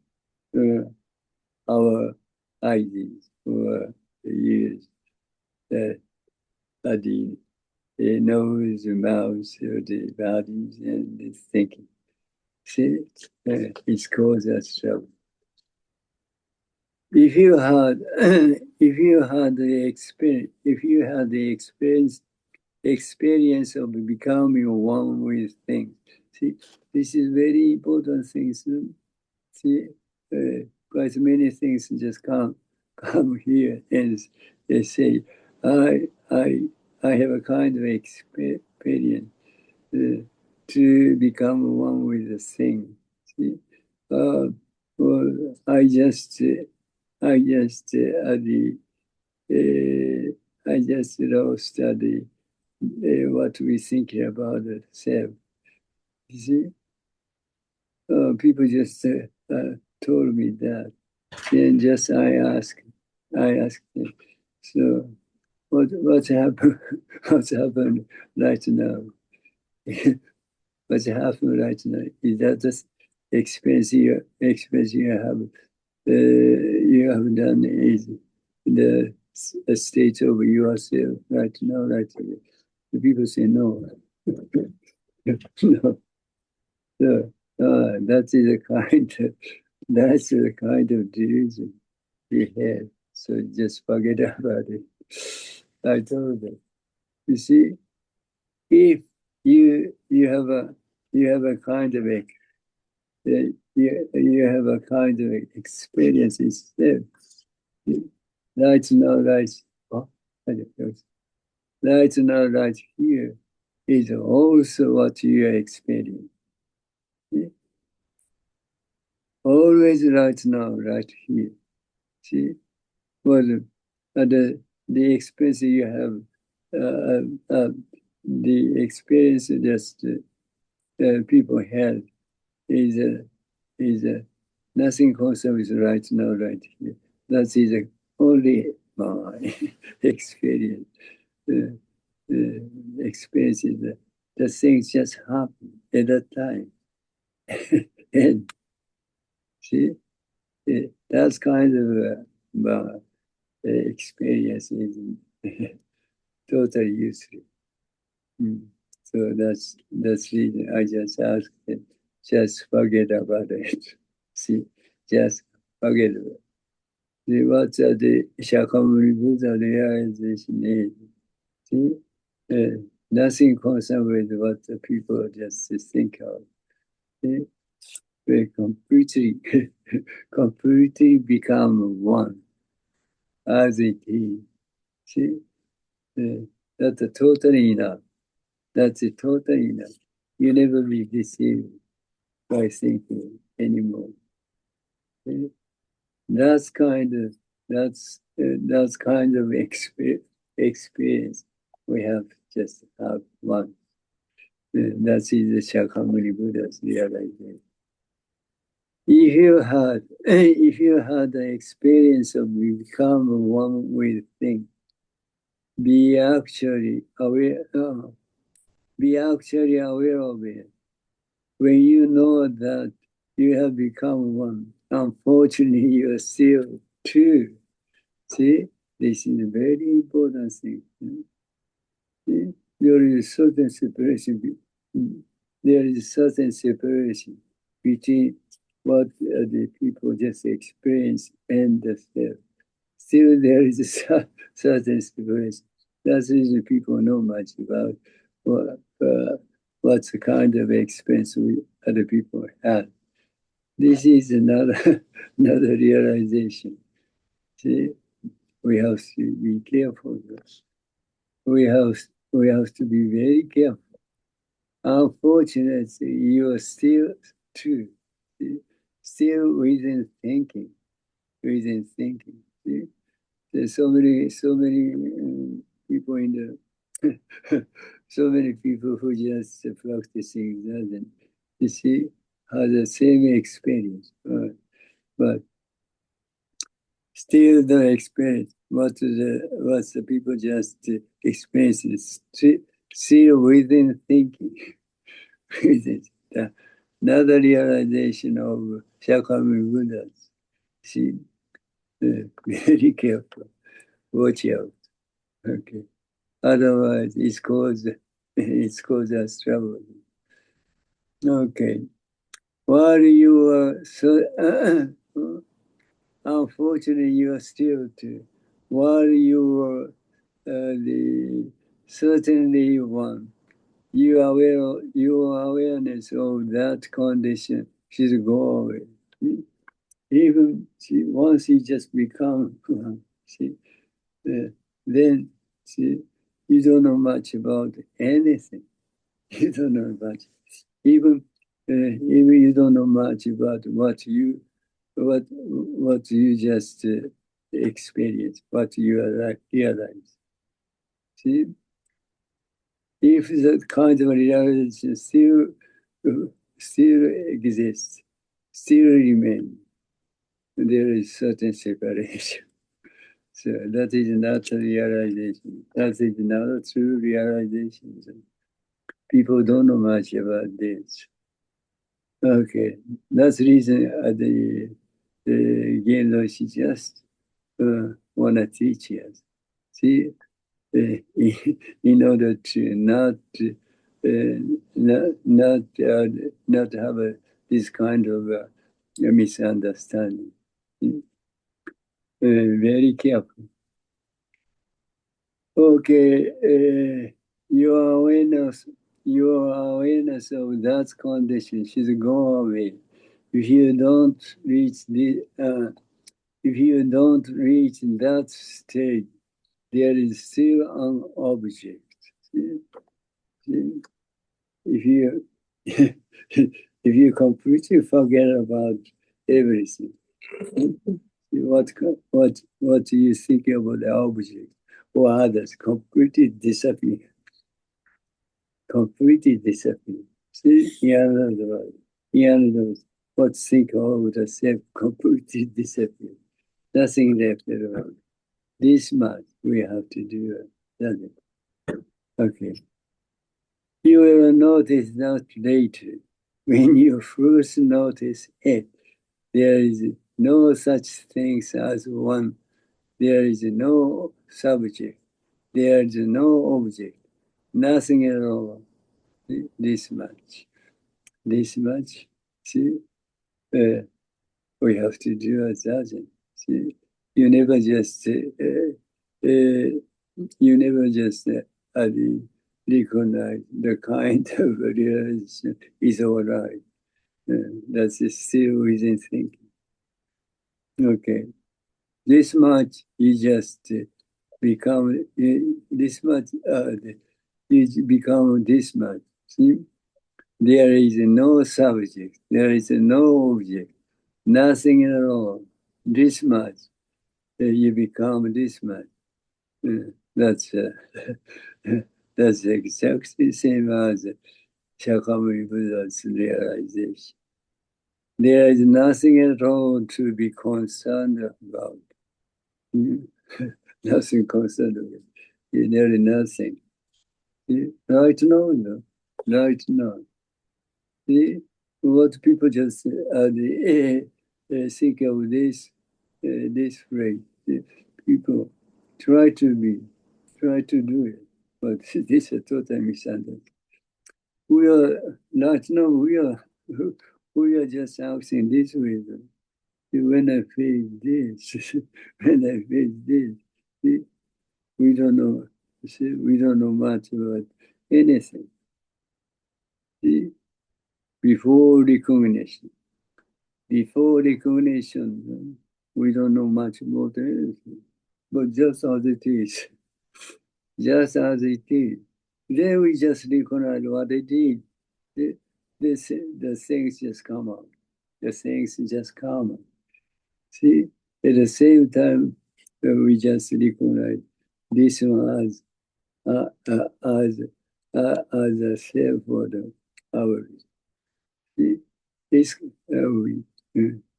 our eyes or ears, body, the nose, the mouth, or the bodies, and the thinking. See, it's caused us trouble. If you had the experience of becoming one with things, see, this is very important things. See, quite many things just come here and they say, I have a kind of experience to become one with the thing. See, well, I just lost what we think about the self. You see, people just told me that. Then just I asked them, so what's happened? What's happened right now? What's happened right now? Is that just experience you have done is the state of yourself right now, right away. The people say no. No. So, that's the kind of delusion we have. So just forget about it. I told them. You see, if you have a kind of you have a kind of experience instead. Right now, right now, right here is also what you are experiencing. Always right now, right here. See, well, the experience you have, the experience just people have is nothing concerned with right now, right here. That is only my experience. Experience is the things just happen at that time, and see, that's kind of experience is totally useful. So that's reason I just asked them, just forget about it. See, just forget about it. What the Shakyamuni Buddha realization is, see, nothing concerned with what the people just think of. See? We completely become one as it is. See, that's totally enough. That's totally enough. You never be deceived by thinking anymore. See? That's kind of experience we have just have one. That is the Shakyamuni Buddha's realization. If you had the experience of become one with things, be actually aware of it. When you know that you have become one, unfortunately you are still two. See, this is a very important thing. See? There is certain separation. There is certain separation between what the people just experience and the self. Still, there is a certain separation. That's the reason people know much about what, what's the kind of experience we other people have. This is another another realization. See, we have to be careful. We have we have to be very careful. Unfortunately, you are still true, still within thinking, within thinking. See? There's so many people in the, so many people who just practicing doesn't, you see, have the same experience, but still the experience. What's the people just experience is still within thinking. Within another realization of Shakyamuni Buddhas. See, very careful. Watch out. Okay. Otherwise, it's caused us trouble. Okay. While you are so unfortunately, you are still too. While you are the certainly one, your awareness of that condition should go away. Even once you just become one, see, then see, you don't know much about anything. You don't know much. Even you don't know much about what you just experience, what you are like realize. See, if that kind of realization still exists, still remains, there is certain separation. So that is not a realization. That is not a true realization. People don't know much about this. Okay, that's the reason the Jinen Roshi just want to teach us. See, in order to not have this kind of misunderstanding. Very careful. Okay, your awareness of that condition should go away. If you don't reach that state, there is still an object. If you if you completely forget about everything, what do you think about the object or others? Completely disappear. Completely disappear. See, in other words, what think of the self completely disappear. Nothing left around. This much we have to do, doesn't it? Okay. You will notice that later. When you first notice it, there is no such thing as one. There is no subject. There is no object. Nothing at all. This much. This much. See, we have to do as doesn't. See, you never just recognize the kind of realization is all right. That's still within thinking. Okay, this much you just become this much. You become this much. See, there is no subject. There is no object. Nothing at all. This much. You become this much. That's that's exactly the same as Shakyamuni Buddha's realization. There is nothing at all to be concerned about. Nothing concerned about. There is nothing. Right now, no. Right now. See, what people just think of this phrase. People try to do it, but this is a total misunderstanding. We are right now. we are just acting this way. When I feel this, when I feel this, see, we don't know. See, we don't know much about anything. See, before recognition, we don't know much about anything. But just as it is, just as it is. Then we just recognize what it is. The things just come out. The things just come out. See, at the same time, we just recognize this one as a self for the ours. See, it's,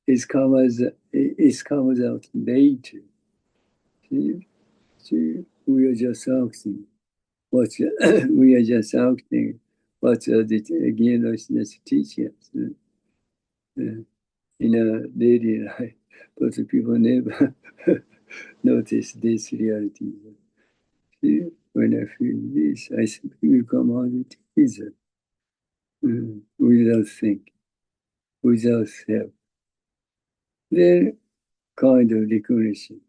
it comes out later. See, we are just acting. We are just acting what the Genros teach us in a daily life. But people never notice this reality. See, when I feel this, I simply become as it is, without thinking, without self. Then kind of recognition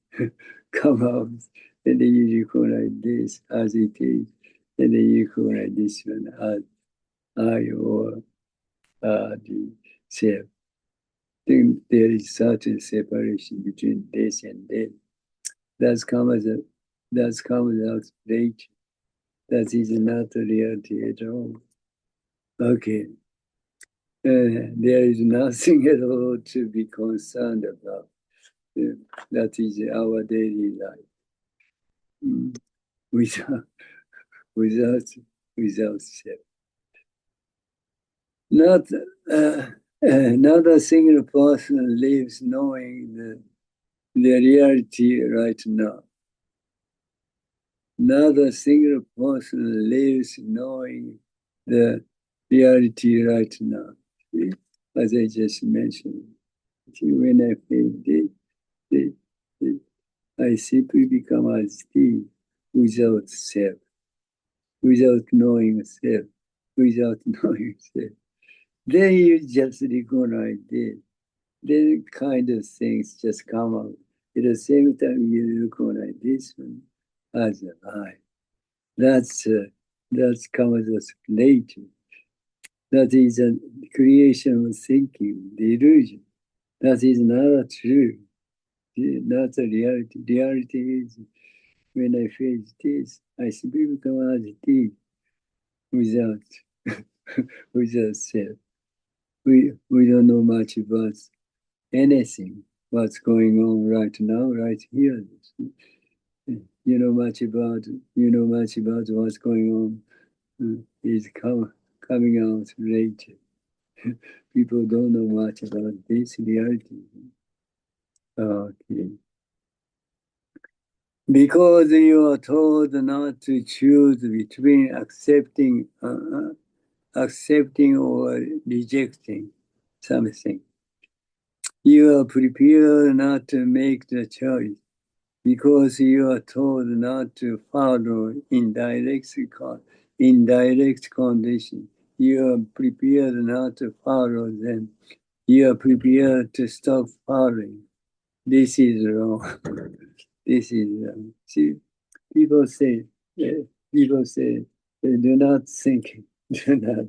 come out, and then you recognize this as it is, and then you recognize this one as I or the self. Then there is certain separation between this and that. That comes out later. That is not a reality at all. Okay. There is nothing at all to be concerned about. That is our daily life. Without self. Not a single person lives knowing the reality right now. Not a single person lives knowing the reality right now. As I just mentioned, when I feel this, I simply become as Steve without self, without knowing self, without knowing self. Then you just recognize this. Then kind of things just come out. At the same time, you recognize this one as a lie. That's comes as later. That is a creation of thinking, the illusion. That is not true. Not a reality. Reality is when I face this, I simply become as it is without without self. We don't know much about anything, what's going on right now, right here. You know much about what's going on is coming out later. People don't know much about this reality. Okay. Because you are told not to choose between accepting or rejecting something. You are prepared not to make the choice because you are told not to follow indirect condition. You are prepared not to follow them. You are prepared to stop following. This is wrong. This is wrong. See, people say, do not think. Do not.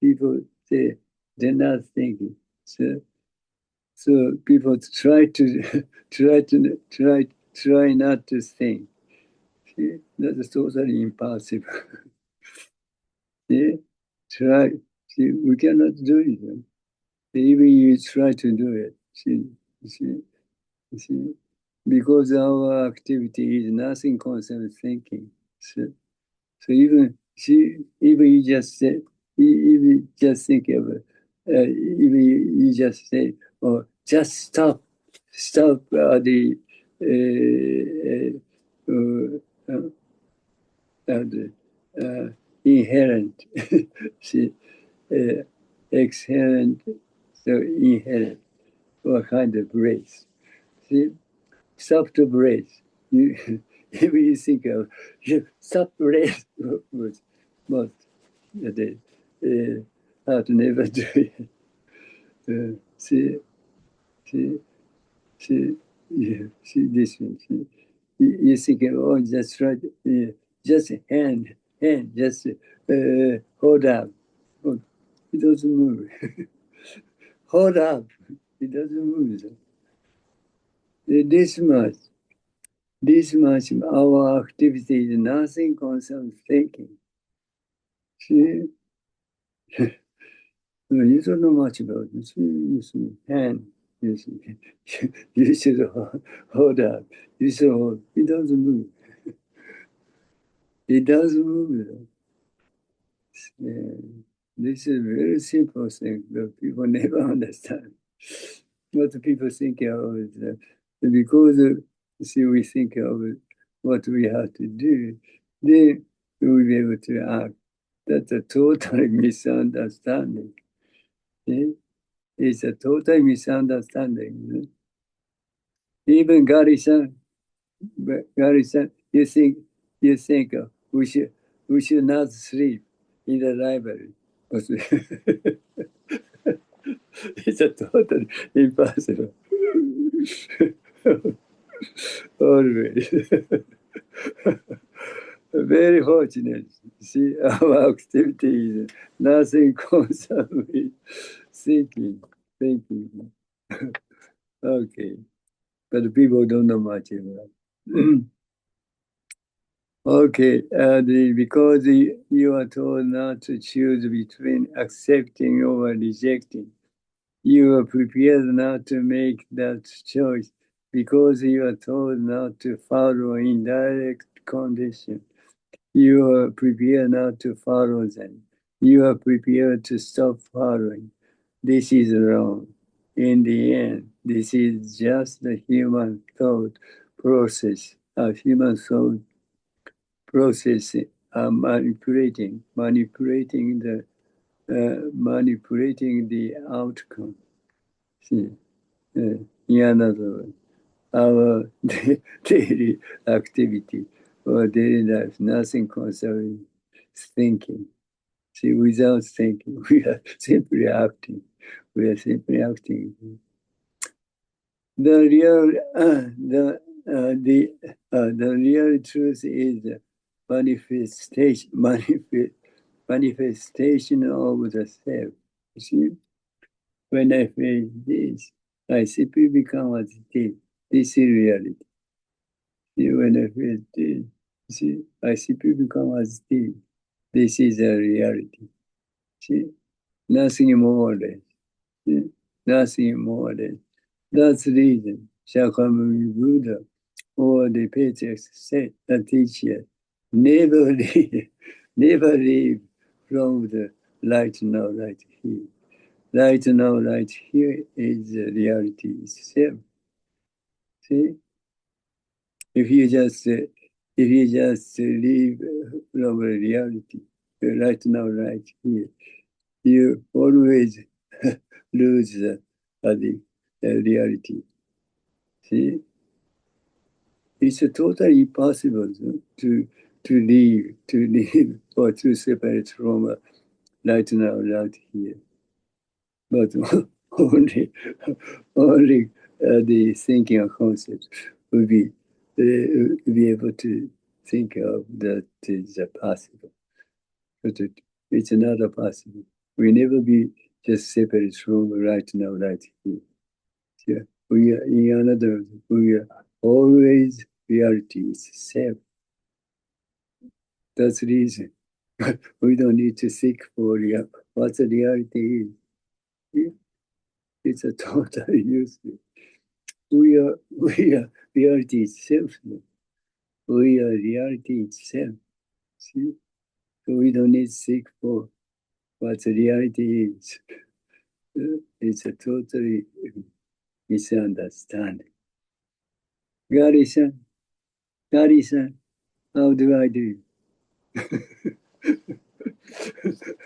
People say, do not think. So people try not to think. See, that is totally impossible. See, we cannot do it. Even you try to do it. See, because our activity is nothing concerned thinking. So even you just say, even just think of it, even you just say, oh, just stop the inherent, see, exherent, so inherent, what kind of grace? See, stop to breathe. If you think of stop breathe, most how to never do it. See, see, yeah, see this one. See, you think, oh, just right, just just hold up. Oh, it doesn't move. Hold up. It doesn't move. This much, our activity is nothing concerns thinking. See, you don't know much about this. You see, hand. You see, you should hold up. You should hold. It doesn't move. It doesn't move. Yeah. This is a very simple thing that people never understand. What people think of is because see, we think of what we have to do, then we will be able to act. That's a total misunderstanding. See? It's a total misunderstanding. Even Gary-san, you think we should not sleep in the library. It's a totally impossible. Always. Very fortunate. See, our activity is nothing concerned with thinking. Okay. But people don't know much about it. Okay, because you are told not to choose between accepting or rejecting, you are prepared not to make that choice because you are told not to follow indirect conditions. You are prepared not to follow them. You are prepared to stop following. This is wrong. In the end, this is just the human thought process, a human thought process manipulating the outcome. See, in other words, our daily activity or daily life, nothing concerning thinking. See, without thinking, we are simply acting. We are simply acting. The real truth is manifestation of the self. You see, when I feel this, I simply become as it is. This is reality. See, when I feel this, see, I simply become as it is. This is a reality. See, nothing more or less. See? Nothing more or less. That's the reason Shakyamuni Buddha or the patriarchs said, the teacher, never leave, never leave from the light now, right here. Light now, right here is the reality itself. See, if you just leave from the reality, right now, right here, you always lose the reality. See, it's totally impossible to live or to separate from right now, right here. But only the thinking of concepts will be able to think of that is possible. But it's not possible. We never be just separate from right now, right here. Yeah. We are in another. We are always reality itself. That's the reason. We don't need to seek for what the reality is. Yeah. It's a totally useless. We are reality itself. We are reality itself. See? So we don't need to seek for what the reality is. It's a totally misunderstanding. Gary-san, Gary-san, how do I do?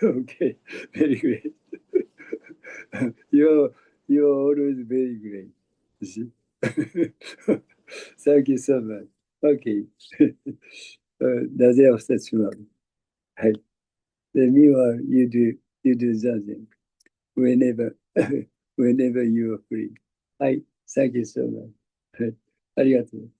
Okay, very great. you're always very great. You see? Thank you so much. Okay. なぜを2つもある。はい。で、meanwhile, you do that thing. Whenever whenever you are free. はい、thank you so much. はい、ありがとう。